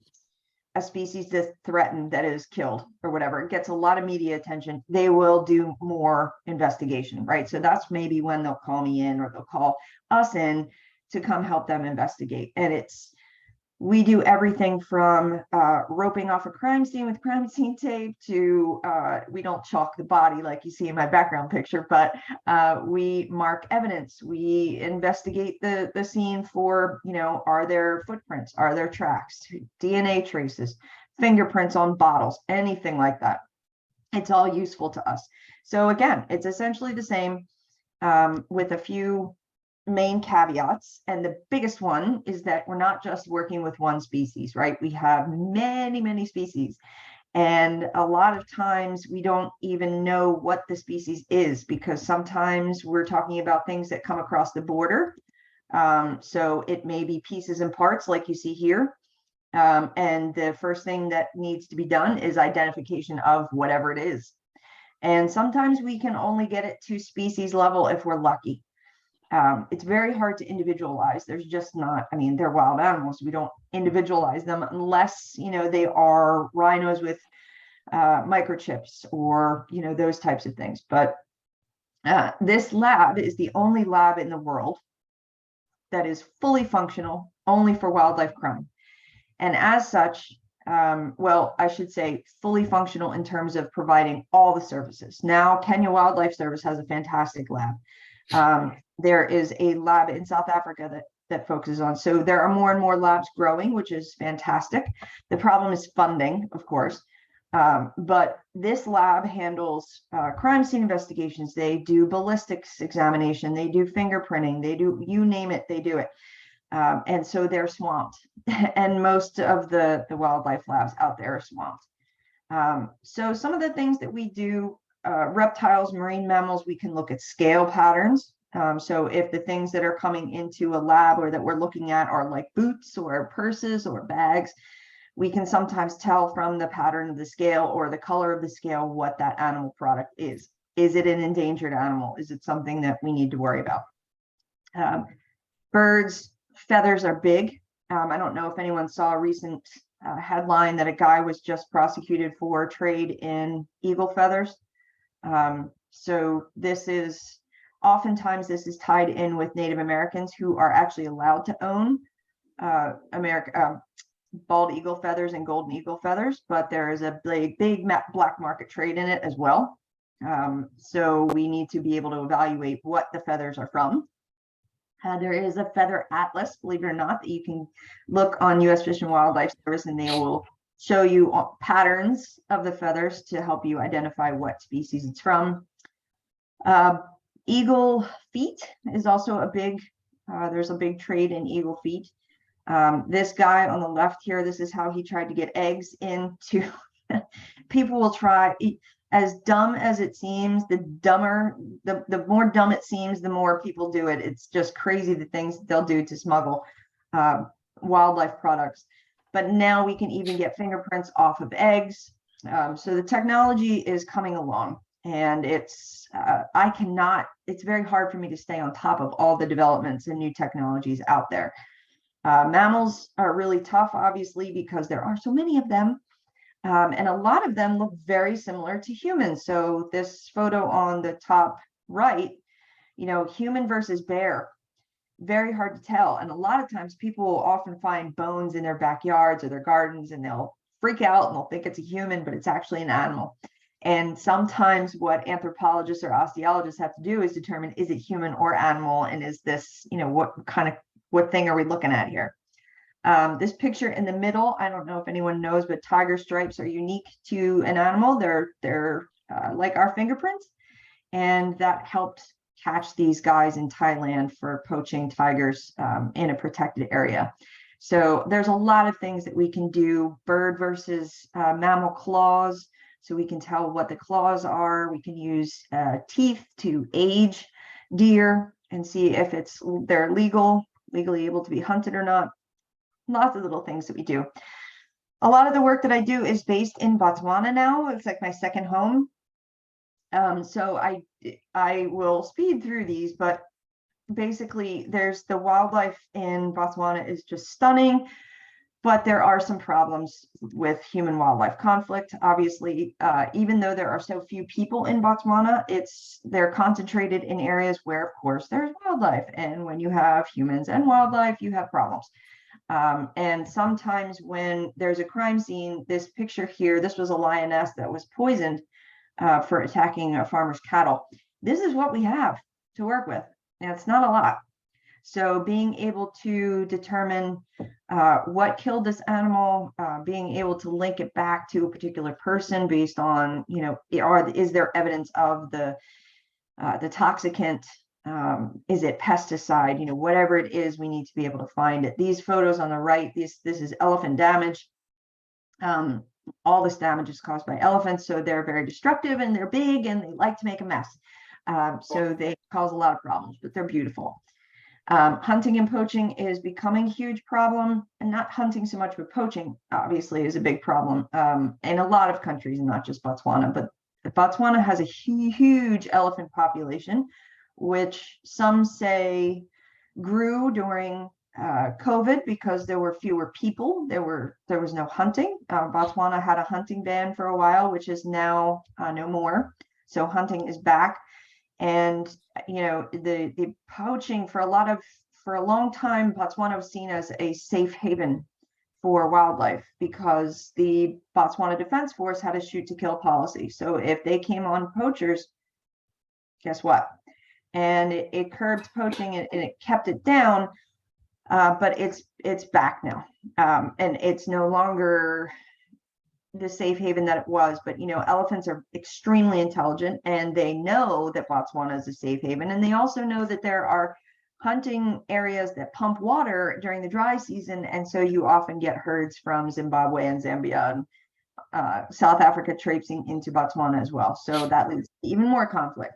species that's threatened that is killed or whatever, it gets a lot of media attention, they will do more investigation, right? So that's maybe when they'll call me in, or they'll call us in to come help them investigate. And we do everything from roping off a crime scene with crime scene tape to, we don't chalk the body like you see in my background picture, but we mark evidence. We investigate the scene for, you know, are there footprints? Are there tracks, DNA traces, fingerprints on bottles, anything like that. It's all useful to us. So again, it's essentially the same with a few main caveats. And the biggest one is that we're not just working with one species, right? We have many, many species. And a lot of times we don't even know what the species is, because sometimes we're talking about things that come across the border. So it may be pieces and parts like you see here. And the first thing that needs to be done is identification of whatever it is. And sometimes we can only get it to species level if we're lucky. It's very hard to individualize. There's just not, I mean, they're wild animals. We don't individualize them unless, you know, they are rhinos with microchips or, you know, those types of things. But this lab is the only lab in the world that is fully functional only for wildlife crime. And as such, well, I should say fully functional in terms of providing all the services. Now, Kenya Wildlife Service has a fantastic lab. There is a lab in South Africa that focuses on. So there are more and more labs growing, which is fantastic. The problem is funding, of course. But this lab handles crime scene investigations. They do ballistics examination. They do fingerprinting. They do, you name it, they do it. And so they're swamped. And most of the wildlife labs out there are swamped. So some of the things that we do, reptiles, marine mammals, we can look at scale patterns. So if the things that are coming into a lab or that we're looking at are like boots or purses or bags, we can sometimes tell from the pattern of the scale or the color of the scale what that animal product is. Is it an endangered animal? Is it something that we need to worry about? Birds, feathers are big. I don't know if anyone saw a recent headline that a guy was just prosecuted for trade in eagle feathers. So this is, oftentimes this is tied in with Native Americans who are actually allowed to own bald eagle feathers and golden eagle feathers, but there is a big black market trade in it as well. So we need to be able to evaluate what the feathers are from. There is a feather atlas, believe it or not, that you can look on U.S. Fish and Wildlife Service, and they will show you patterns of the feathers to help you identify what species it's from. Eagle feet is also a big, there's a big trade in eagle feet. This guy on the left here, this is how he tried to get eggs into, people will try, as dumb as it seems, the more dumb it seems, the more people do it. It's just crazy the things they'll do to smuggle wildlife products. But now we can even get fingerprints off of eggs. So the technology is coming along, and it's very hard for me to stay on top of all the developments and new technologies out there. Mammals are really tough, obviously, because there are so many of them. And a lot of them look very similar to humans. So this photo on the top right, you know, human versus bear, very hard to tell. And a lot of times people will often find bones in their backyards or their gardens, and they'll freak out and they'll think it's a human, but it's actually an animal. And sometimes what anthropologists or osteologists have to do is determine, is it human or animal? And is this, you know, what thing are we looking at here? This picture in the middle, I don't know if anyone knows, but tiger stripes are unique to an animal. They're like our fingerprints, and that helped catch these guys in Thailand for poaching tigers in a protected area. So there's a lot of things that we can do. Bird versus mammal claws, so we can tell what the claws are. We can use teeth to age deer and see if they're legally able to be hunted or not. Lots of little things that we do. A lot of the work that I do is based in Botswana now. It's like my second home. So I will speed through these, but basically there's the wildlife in Botswana is just stunning, but there are some problems with human wildlife conflict. Obviously, even though there are so few people in Botswana, they're concentrated in areas where, of course, there's wildlife. And when you have humans and wildlife, you have problems. And sometimes when there's a crime scene, this picture here, this was a lioness that was poisoned for attacking a farmer's cattle. This is what we have to work with, and it's not a lot. So being able to determine what killed this animal, being able to link it back to a particular person based on, you know, is there evidence of the toxicant? Is it pesticide? You know, whatever it is, we need to be able to find it. These photos on the right, this is elephant damage. All this damage is caused by elephants, so they're very destructive and they're big and they like to make a mess. So they cause a lot of problems, but they're beautiful. Hunting and poaching is becoming a huge problem, and not hunting so much, but poaching obviously is a big problem in a lot of countries, not just Botswana, but Botswana has a huge elephant population, which some say grew during COVID because there were fewer people. There was no hunting. Botswana had a hunting ban for a while, which is now no more. So hunting is back. And the poaching for a long time, Botswana was seen as a safe haven for wildlife because the Botswana Defense Force had a shoot to kill policy. So if they came on poachers, guess what? And it curbed poaching and it kept it down, but it's back now, and it's no longer the safe haven that it was. But elephants are extremely intelligent, and they know that Botswana is a safe haven, and they also know that there are hunting areas that pump water during the dry season, and so you often get herds from Zimbabwe and Zambia and South Africa traipsing into Botswana as well. So that leads to even more conflict.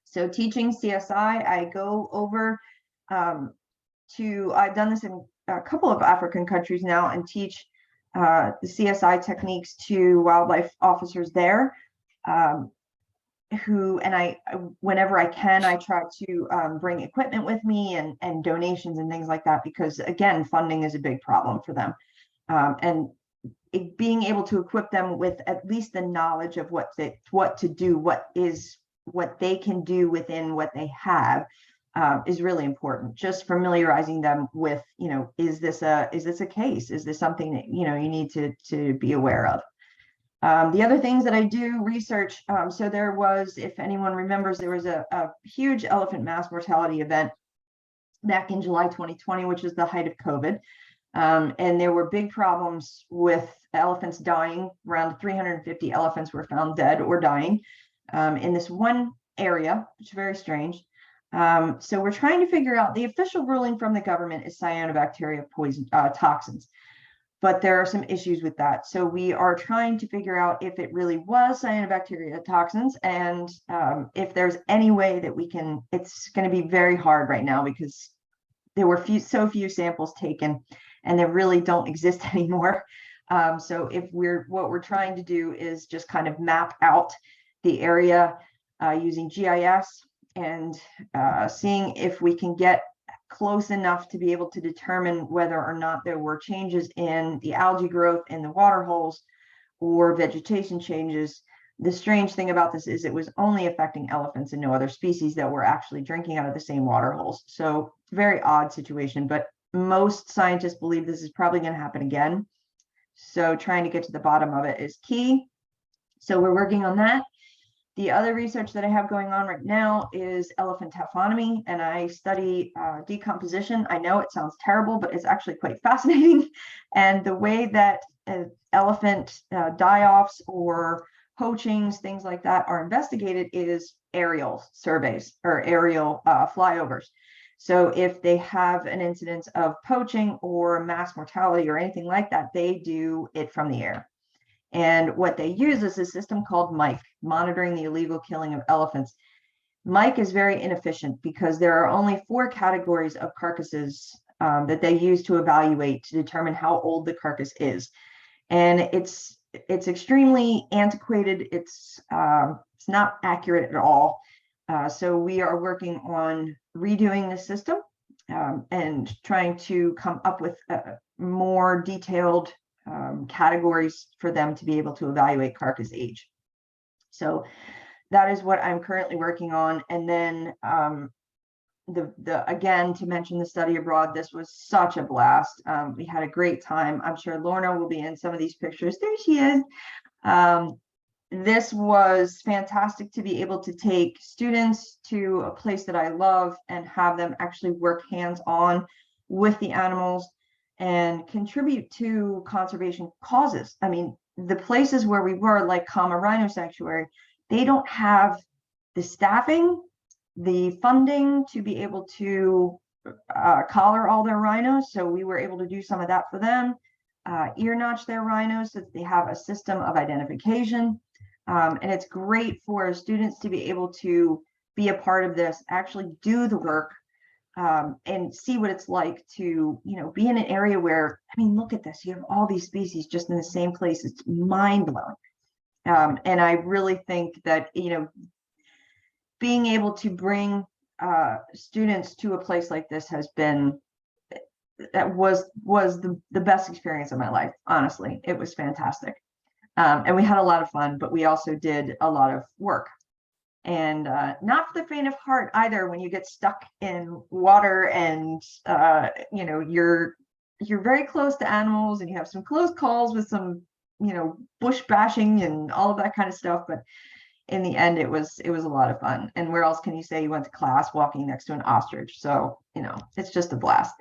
So teaching CSI, I go over I've done this in a couple of African countries now, and teach the CSI techniques to wildlife officers there, whenever I can, I try to bring equipment with me and donations and things like that, because again, funding is a big problem for them. And being able to equip them with at least the knowledge of what to do, what they can do within what they have, is really important. Just familiarizing them with, is this a case? Is this something that, you need to be aware of? The other things that I do research, so there was, if anyone remembers, there was a huge elephant mass mortality event back in July 2020, which is the height of COVID. And there were big problems with elephants dying. Around 350 elephants were found dead or dying in this one area, which is very strange. So we're trying to figure out, the official ruling from the government is cyanobacteria poison toxins, but there are some issues with that. So we are trying to figure out if it really was cyanobacteria toxins, and if there's any way that we can. It's going to be very hard right now because there were so few samples taken, and they really don't exist anymore. So what we're trying to do is just kind of map out the area using GIS, and seeing if we can get close enough to be able to determine whether or not there were changes in the algae growth in the water holes or vegetation changes. The strange thing about this is it was only affecting elephants and no other species that were actually drinking out of the same water holes. So very odd situation, but most scientists believe this is probably going to happen again. So trying to get to the bottom of it is key. So we're working on that. The other research that I have going on right now is elephant taphonomy, and I study decomposition. I know it sounds terrible, but it's actually quite fascinating. And the way that elephant die-offs or poachings, things like that, are investigated is aerial surveys or aerial flyovers. So if they have an incidence of poaching or mass mortality or anything like that, they do it from the air. And what they use is a system called MIKE, monitoring the illegal killing of elephants. MIKE is very inefficient because there are only 4 categories of carcasses that they use to evaluate to determine how old the carcass is. And it's extremely antiquated. It's not accurate at all. So we are working on redoing the system and trying to come up with more detailed categories for them to be able to evaluate carcass age. So that is what I'm currently working on. And then again, to mention the study abroad, this was such a blast. We had a great time. I'm sure Lorna will be in some of these pictures. There she is. This was fantastic to be able to take students to a place that I love and have them actually work hands-on with the animals and contribute to conservation causes. I mean, the places where we were, like Kama Rhino Sanctuary, they don't have the staffing, the funding to be able to collar all their rhinos. So we were able to do some of that for them, ear notch their rhinos so that they have a system of identification. And it's great for students to be able to be a part of this, actually do the work, and see what it's like to, be in an area where, I mean, look at this, you have all these species just in the same place. It's mind blowing. And I really think that, being able to bring students to a place like this has been, that was the best experience of my life. Honestly, it was fantastic. And we had a lot of fun, but we also did a lot of work. And not for the faint of heart either, when you get stuck in water and you're very close to animals and you have some close calls with some bush bashing and all of that kind of stuff. But in the end, it was a lot of fun. And where else can you say you went to class walking next to an ostrich? So it's just a blast.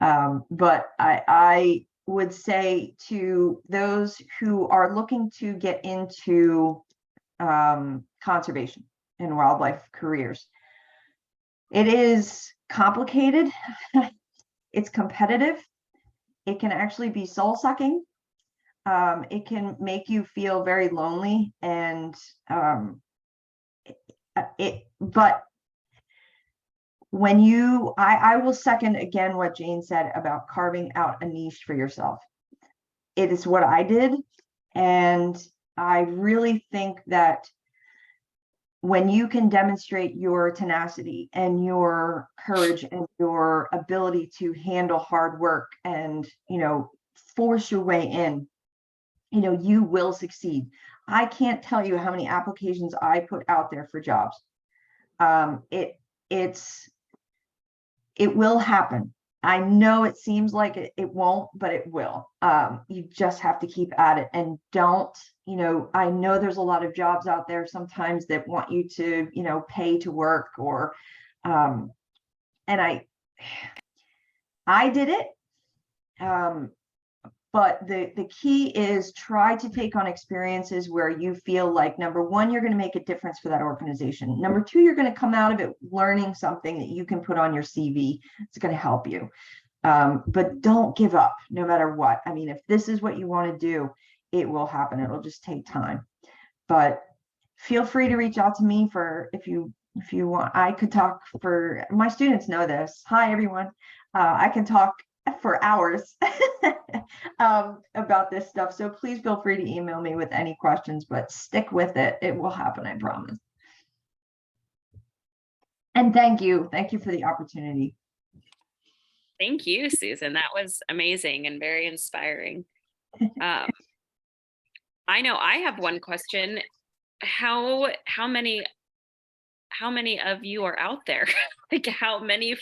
But I would say to those who are looking to get into conservation and wildlife careers, it is complicated. It's competitive. It can actually be soul sucking. It can make you feel very lonely, and but when I will second again what Jane said about carving out a niche for yourself. It is what I did. And I really think that when you can demonstrate your tenacity and your courage and your ability to handle hard work and, force your way in, you will succeed. I can't tell you how many applications I put out there for jobs. It will happen. I know it seems like it won't, but it will. You just have to keep at it, and don't, I know there's a lot of jobs out there sometimes that want you to, pay to work, or, and I did it. But the key is try to take on experiences where you feel like, number one, you're going to make a difference for that organization. Number two, you're going to come out of it learning something that you can put on your CV. It's going to help you. But don't give up no matter what. I mean, if this is what you want to do, it will happen. It'll just take time. But feel free to reach out to me if you want. I could talk for, my students know this. Hi, everyone. I can talk for hours about this stuff. So please feel free to email me with any questions, but stick with it. It will happen, I promise. And thank you. Thank you for the opportunity. Thank you, Susan. That was amazing and very inspiring. I know I have one question. How many of you are out there? Like, how many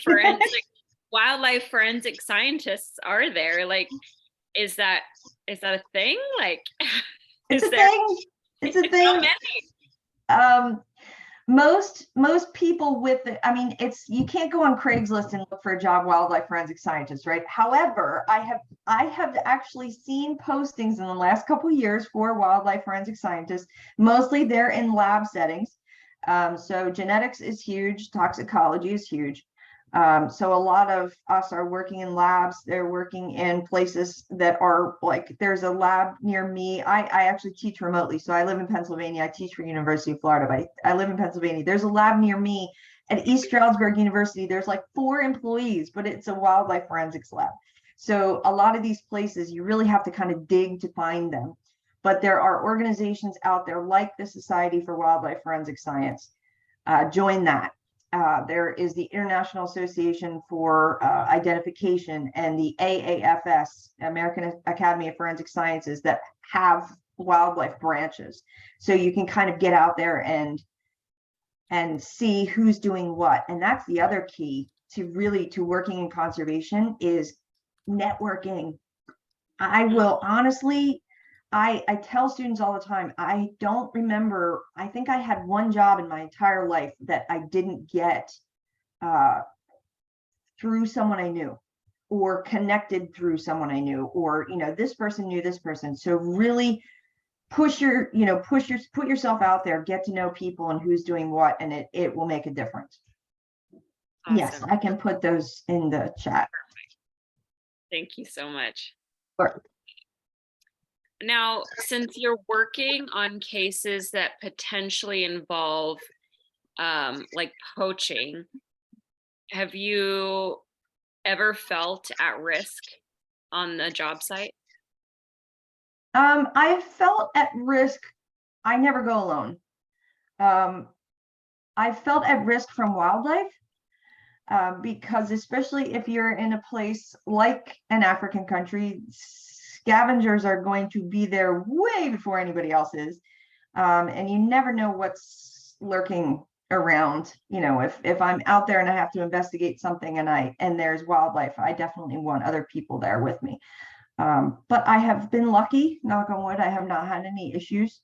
wildlife forensic scientists are there? Like, is that a thing? Like, It's a thing. It's a thing. How many? Most people with it, I mean, you can't go on Craigslist and look for a job wildlife forensic scientist, right? However, I have actually seen postings in the last couple of years for wildlife forensic scientists. Mostly they're in lab settings. So genetics is huge, toxicology is huge. So a lot of us are working in labs. They're working in places that are like, there's a lab near me. I actually teach remotely. So I live in Pennsylvania. I teach for University of Florida, but I live in Pennsylvania. There's a lab near me at East Stroudsburg University. There's like 4 employees, but it's a wildlife forensics lab. So a lot of these places, you really have to kind of dig to find them. But there are organizations out there like the Society for Wildlife Forensic Science. Join that. There is the International Association for Identification and the AAFS, American Academy of Forensic Sciences, that have wildlife branches. So you can kind of get out there and see who's doing what. And that's the other key to working in conservation is networking. I will honestly, I tell students all the time, I don't remember, I think I had one job in my entire life that I didn't get through someone I knew, or connected through someone I knew, or, this person knew this person. So really put yourself out there, get to know people and who's doing what, and it will make a difference. Awesome. Yes, I can put those in the chat. Thank you so much. Sure. Now, since you're working on cases that potentially involve like poaching, have you ever felt at risk on the job site? I felt at risk I never go alone. I felt at risk from wildlife because especially if you're in a place like an African country, scavengers are going to be there way before anybody else is. And you never know what's lurking around. You know, if I'm out there and I have to investigate something and there's wildlife, I definitely want other people there with me. But I have been lucky, knock on wood, I have not had any issues.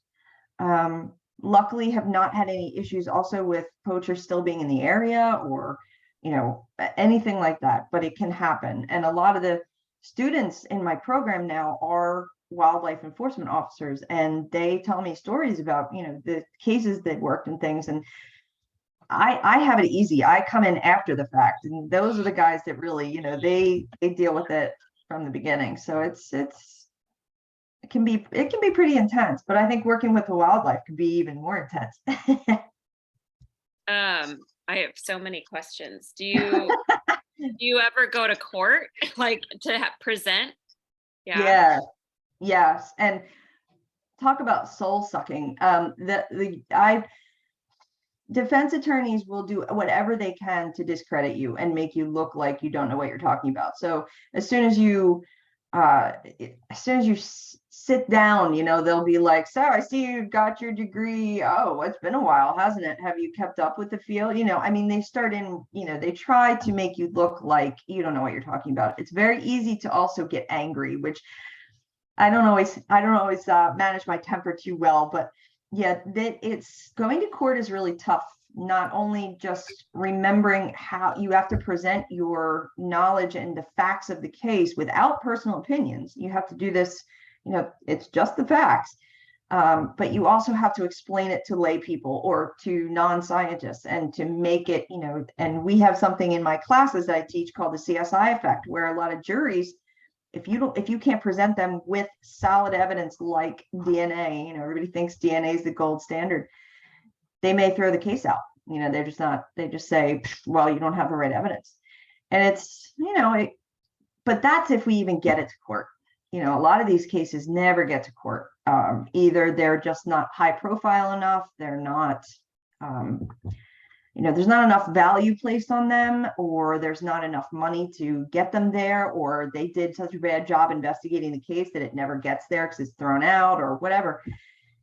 Luckily have not had any issues also with poachers still being in the area or, you know, anything like that, but it can happen. And a lot of the students in my program now are wildlife enforcement officers, and they tell me stories about, you know, the cases they've worked and things. And I have it easy. I come in after the fact, and those are the guys that really, you know, they deal with it from the beginning. So it can be pretty intense, but I think working with the wildlife can be even more intense. I have so many questions. Do you ever go to court, like to present? Yeah. Yes. And talk about soul sucking. Defense attorneys will do whatever they can to discredit you and make you look like you don't know what you're talking about. So as soon as you sit down, you know, they'll be like, so I see you got your degree. Oh, it's been a while, hasn't it? Have you kept up with the field? You know, I mean, they start in, you know, they try to make you look like you don't know what you're talking about. It's very easy to also get angry, which I don't always manage my temper too well, but yeah, it's going to court is really tough. Not only just remembering how you have to present your knowledge and the facts of the case without personal opinions. You have to do this, you know, it's just the facts. But you also have to explain it to lay people or to non-scientists and to make it, you know, and we have something in my classes that I teach called the CSI effect, where a lot of juries, if you can't present them with solid evidence like DNA, you know, everybody thinks DNA is the gold standard, they may throw the case out. You know, they just say, well, you don't have the right evidence. And it's, you know, but that's if we even get it to court. You know, a lot of these cases never get to court. Either they're just not high profile enough, they're not, you know, there's not enough value placed on them, or there's not enough money to get them there, or they did such a bad job investigating the case that it never gets there because it's thrown out or whatever.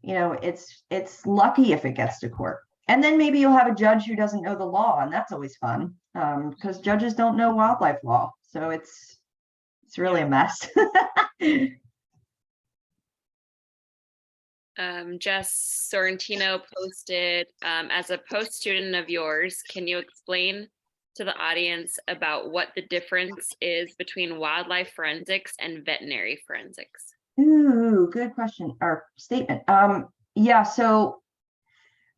You know, it's lucky if it gets to court. And then maybe you'll have a judge who doesn't know the law, and that's always fun because judges don't know wildlife law. So it's really a mess. Jess Sorrentino posted, as a post student of yours, can you explain to the audience about what the difference is between wildlife forensics and veterinary forensics? Ooh, good question or statement. Yeah, so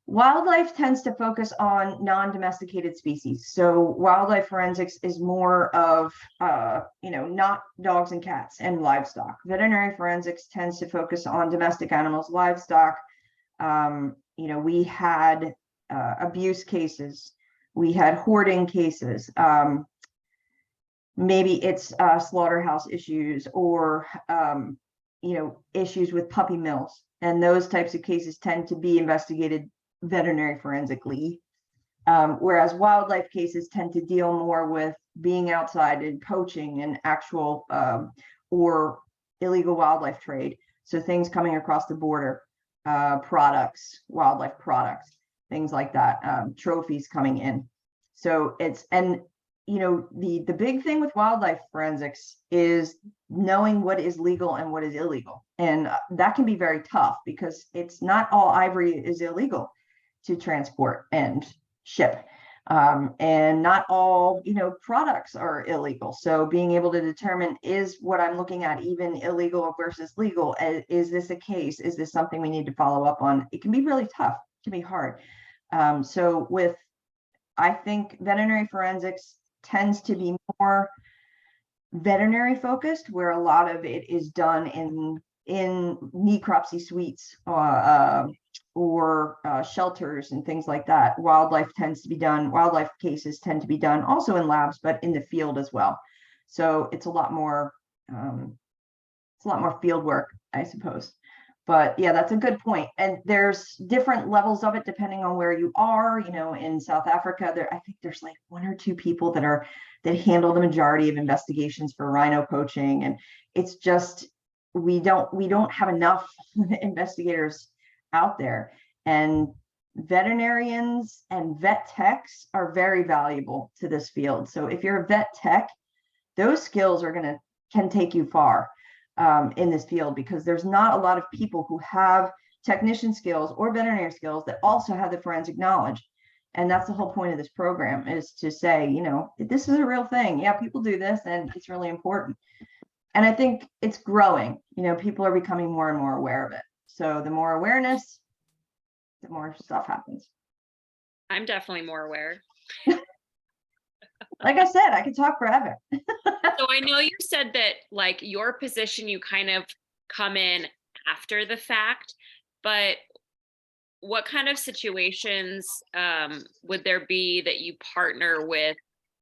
wildlife tends to focus on non-domesticated species. So wildlife forensics is more of, you know, not dogs and cats and livestock. Veterinary forensics tends to focus on domestic animals, livestock. You know, we had abuse cases, we had hoarding cases. Maybe it's slaughterhouse issues or, you know, issues with puppy mills. And those types of cases tend to be investigated veterinary forensically, whereas wildlife cases tend to deal more with being outside and poaching and actual or illegal wildlife trade. So things coming across the border, products, wildlife products, things like that, trophies coming in. So and you know, the big thing with wildlife forensics is knowing what is legal and what is illegal. And that can be very tough because it's not all ivory is illegal to transport and ship. And not all, you know, products are illegal. So being able to determine, is what I'm looking at even illegal versus legal? Is this a case? Is this something we need to follow up on? It can be really tough. It can be hard. So I think veterinary forensics tends to be more veterinary focused, where a lot of it is done in necropsy suites or shelters and things like that. Wildlife cases tend to be done also in labs, but in the field as well. So it's a lot more field work, I suppose. But yeah, that's a good point. And there's different levels of it depending on where you are. You know, in South Africa, I think there's like 1 or 2 people that handle the majority of investigations for rhino poaching. And it's just, we don't have enough investigators out there. And veterinarians and vet techs are very valuable to this field. So if you're a vet tech, those skills can take you far in this field, because there's not a lot of people who have technician skills or veterinary skills that also have the forensic knowledge. And that's the whole point of this program, is to say, you know, this is a real thing. Yeah, people do this and it's really important. And I think it's growing, you know, people are becoming more and more aware of it. So the more awareness, the more stuff happens. I'm definitely more aware. Like I said, I could talk forever. So I know you said that like your position, you kind of come in after the fact, but what kind of situations would there be that you partner with,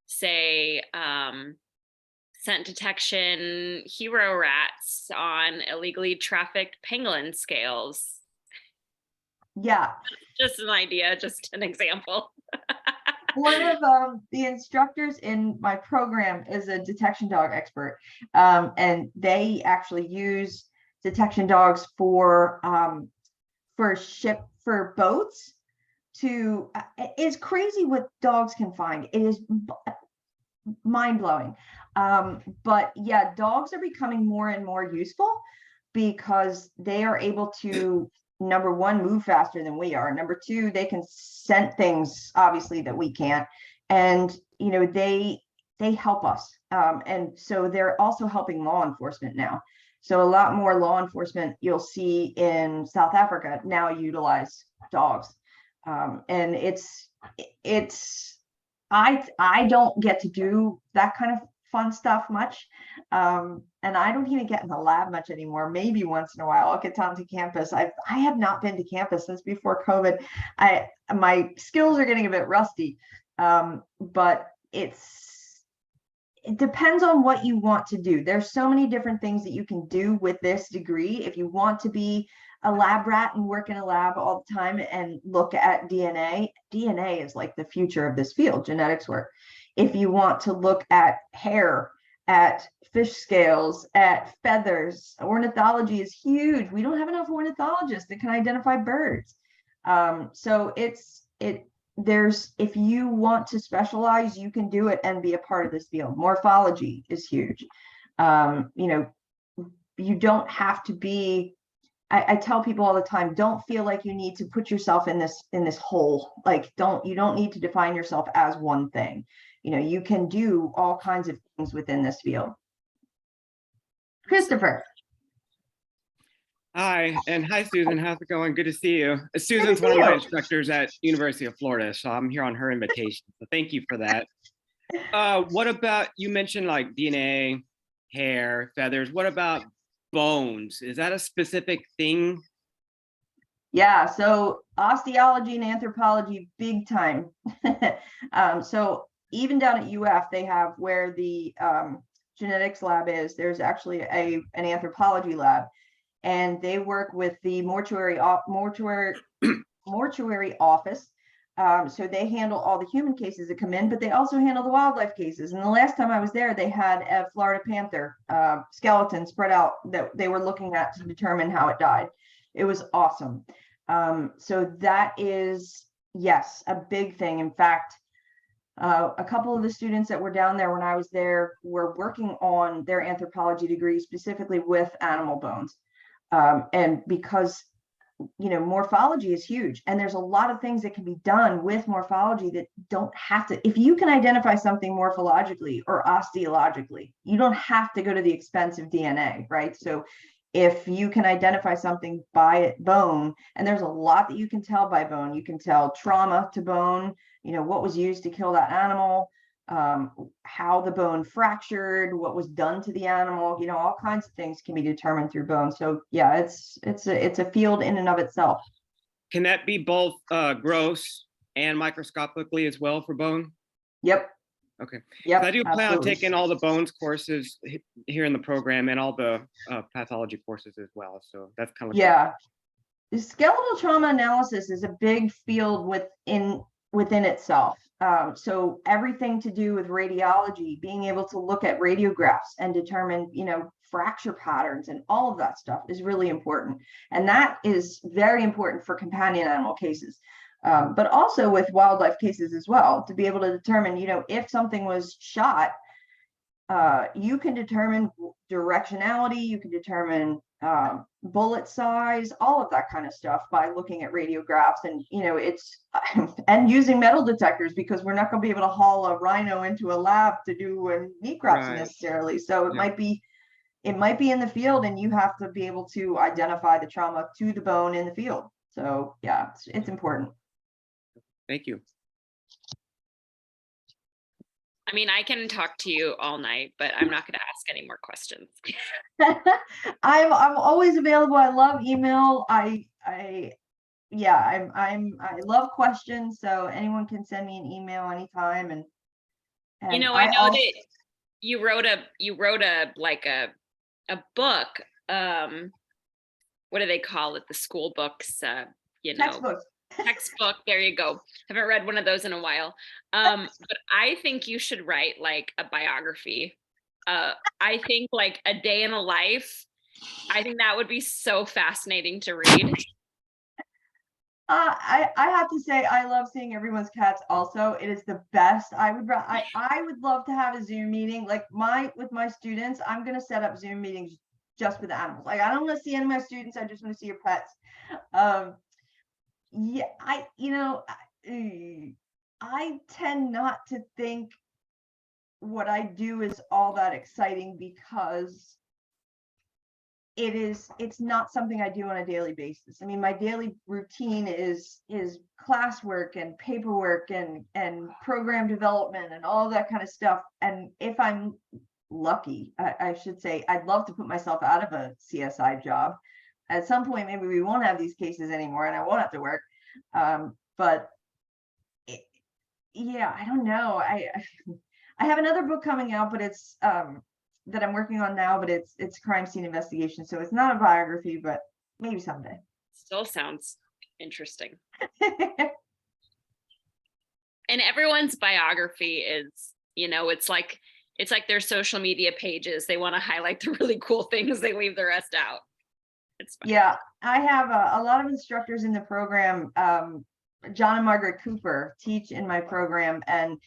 say, scent detection hero rats on illegally trafficked pangolin scales? Yeah. Just an idea, just an example. One of the instructors in my program is a detection dog expert, and they actually use detection dogs for boats. It's crazy what dogs can find. It is mind-blowing. But yeah, dogs are becoming more and more useful because they are able to, number one, move faster than we are. Number two, they can scent things obviously that we can't. And, you know, they help us. And so they're also helping law enforcement now. So a lot more law enforcement you'll see in South Africa now utilize dogs. And I don't get to do that kind of fun stuff much. And I don't even get in the lab much anymore. Maybe once in a while I'll get down to campus. I have not been to campus since before COVID. My skills are getting a bit rusty. But it depends on what you want to do. There's so many different things that you can do with this degree. If you want to be a lab rat and work in a lab all the time and look at DNA is like the future of this field, genetics work. If you want to look at hair, at fish scales, at feathers, ornithology is huge. We don't have enough ornithologists that can identify birds. So if you want to specialize, you can do it and be a part of this field. Morphology is huge. You know, you don't have to be, I tell people all the time, don't feel like you need to put yourself in this hole. Like, you don't need to define yourself as one thing. You know, you can do all kinds of things within this field. Christopher. Hi, and hi, Susan. How's it going? Good to see you. Susan's one of my instructors at University of Florida, so I'm here on her invitation. So thank you for that. What about, you mentioned like DNA, hair, feathers. What about bones? Is that a specific thing? Yeah, so osteology and anthropology, big time. So even down at UF, they have where the genetics lab is, there's actually an anthropology lab, and they work with the mortuary office. So they handle all the human cases that come in, but they also handle the wildlife cases. And the last time I was there, they had a Florida panther skeleton spread out that they were looking at to determine how it died. It was awesome. So that is, yes, a big thing. In fact, a couple of the students that were down there when I was there were working on their anthropology degree specifically with animal bones. And because, you know, morphology is huge, and there's a lot of things that can be done with morphology that don't have to, if you can identify something morphologically or osteologically, you don't have to go to the expense of DNA, right? So if you can identify something by bone, and there's a lot that you can tell by bone, you can tell trauma to bone, you know, what was used to kill that animal, how the bone fractured, what was done to the animal, you know, all kinds of things can be determined through bone. So yeah, it's a field in and of itself. Can that be both gross and microscopically as well for bone? Yep. Okay. Yep, I do plan on absolutely. taking all the bones courses here in the program and all the pathology courses as well. So that's kind of Yeah. The skeletal trauma analysis is a big field within itself. So everything to do with radiology, being able to look at radiographs and determine, fracture patterns and all of that stuff is really important. And that is very important for companion animal cases. But also with wildlife cases as well, to be able to determine, if something was shot, you can determine directionality, you can determine bullet size, all of that kind of stuff by looking at radiographs. And it's and using metal detectors, because we're not going to be able to haul a rhino into a lab to do a necropsy necessarily. So it might be in the field, and you have to be able to identify the trauma to the bone in the field. So yeah, it's important. Thank you. I mean, I can talk to you all night, but I'm not going to ask any more questions. I'm always available. I love email. I love questions. So anyone can send me an email anytime. And I know also, that you wrote a book. What do they call it? The school books, textbook. There you go. Haven't read one of those in a while. But I think you should write like a biography. I think like a day in a life. I think that would be so fascinating to read. I have to say, I love seeing everyone's cats also. It is the best. I would love to have a Zoom meeting like with my students. I'm going to set up Zoom meetings just with animals. Like, I don't want to see any of my students. I just want to see your pets. Yeah, I tend not to think what I do is all that exciting, because it's not something I do on a daily basis. I mean, my daily routine is classwork and paperwork and program development and all that kind of stuff. And if I'm lucky, I should say, I'd love to put myself out of a CSI job. At some point, maybe we won't have these cases anymore and I won't have to work. But yeah, I don't know. I have another book coming out, but it's that I'm working on now, but it's crime scene investigation. So it's not a biography, but maybe someday. Still sounds interesting. And everyone's biography is, it's like their social media pages. They want to highlight the really cool things. They leave the rest out. It's fine. Yeah, I have a lot of instructors in the program. John and Margaret Cooper teach in my program, and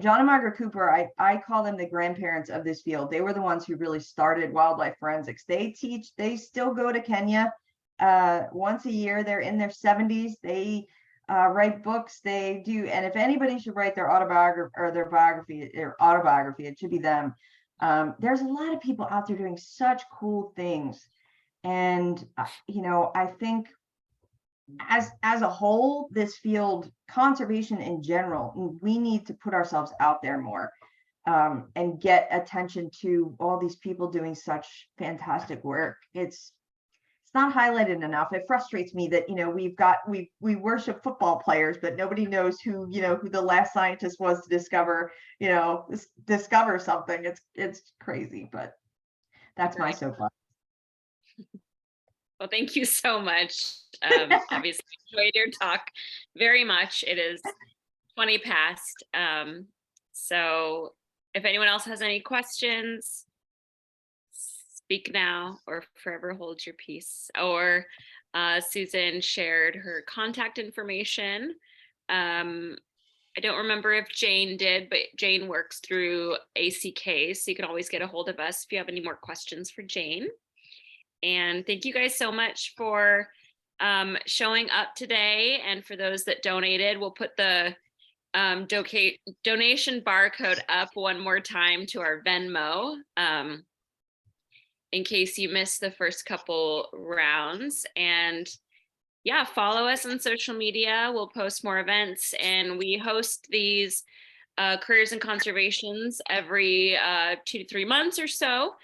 John and Margaret Cooper, I call them the grandparents of this field. They were the ones who really started wildlife forensics. They still go to Kenya once a year. They're in their 70s. They write books. They do, and if anybody should write their autobiography, it should be them. There's a lot of people out there doing such cool things. And, I think as a whole, this field, conservation in general, we need to put ourselves out there more and get attention to all these people doing such fantastic work. It's not highlighted enough. It frustrates me that, we worship football players, but nobody knows who the last scientist was to discover something. It's crazy, but that's my soapbox. Well, thank you so much. Obviously, enjoyed your talk very much. It is 20 past. So if anyone else has any questions, speak now or forever hold your peace. Or Susan shared her contact information. I don't remember if Jane did, but Jane works through ACK, so you can always get a hold of us if you have any more questions for Jane. And thank you guys so much for showing up today. And for those that donated, we'll put the donation barcode up one more time to our Venmo in case you missed the first couple rounds. And yeah, follow us on social media. We'll post more events, and we host these careers in conservations every 2 to 3 months or so.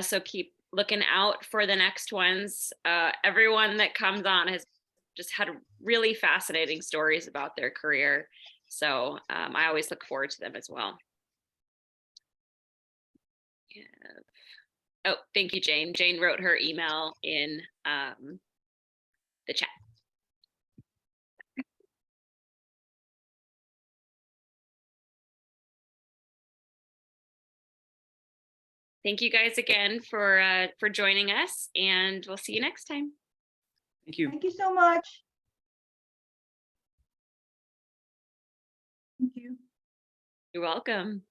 So keep looking out for the next ones. Everyone that comes on has just had really fascinating stories about their career. So I always look forward to them as well. Oh, thank you, Jane. Jane wrote her email in the chat. Thank you guys again for joining us, and we'll see you next time. Thank you. Thank you so much. Thank you. You're welcome.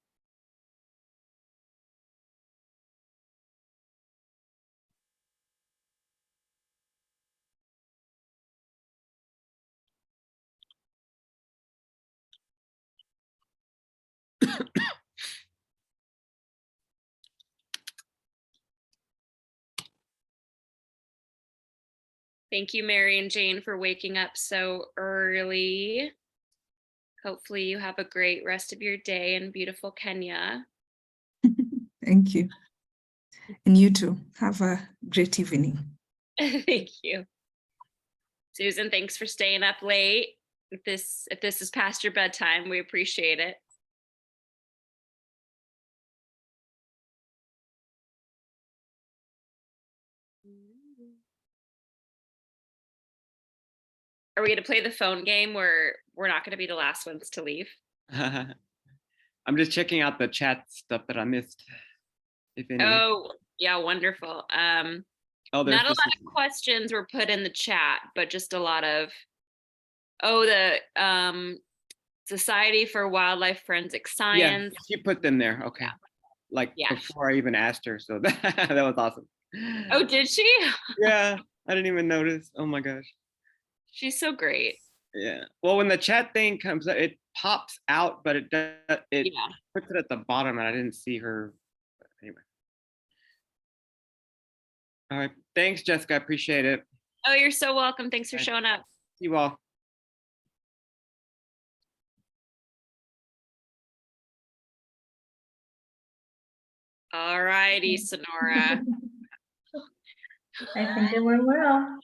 Thank you, Mary and Jane, for waking up so early. Hopefully you have a great rest of your day in beautiful Kenya. Thank you. And you too. Have a great evening. Thank you. Susan, thanks for staying up late. If this is past your bedtime, we appreciate it. Are we going to play the phone game where we're not going to be the last ones to leave? I'm just checking out the chat stuff that I missed, if any. Oh, yeah, wonderful. Oh, Not a lot of questions were put in the chat, but just a lot of, the Society for Wildlife Forensic Science. Yeah, she put them there. Okay. Yeah. Like Yeah. before I even asked her. So that was awesome. Oh, did she? Yeah, I didn't even notice. Oh my gosh. She's so great. Yeah. Well, when the chat thing comes up, it pops out, but it puts it at the bottom, and I didn't see her. But anyway. All right. Thanks, Jessica. I appreciate it. Oh, you're so welcome. Thanks for showing up. See you all. All righty, Sonora. I think it went well.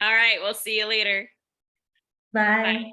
All right, we'll see you later. Bye. Bye.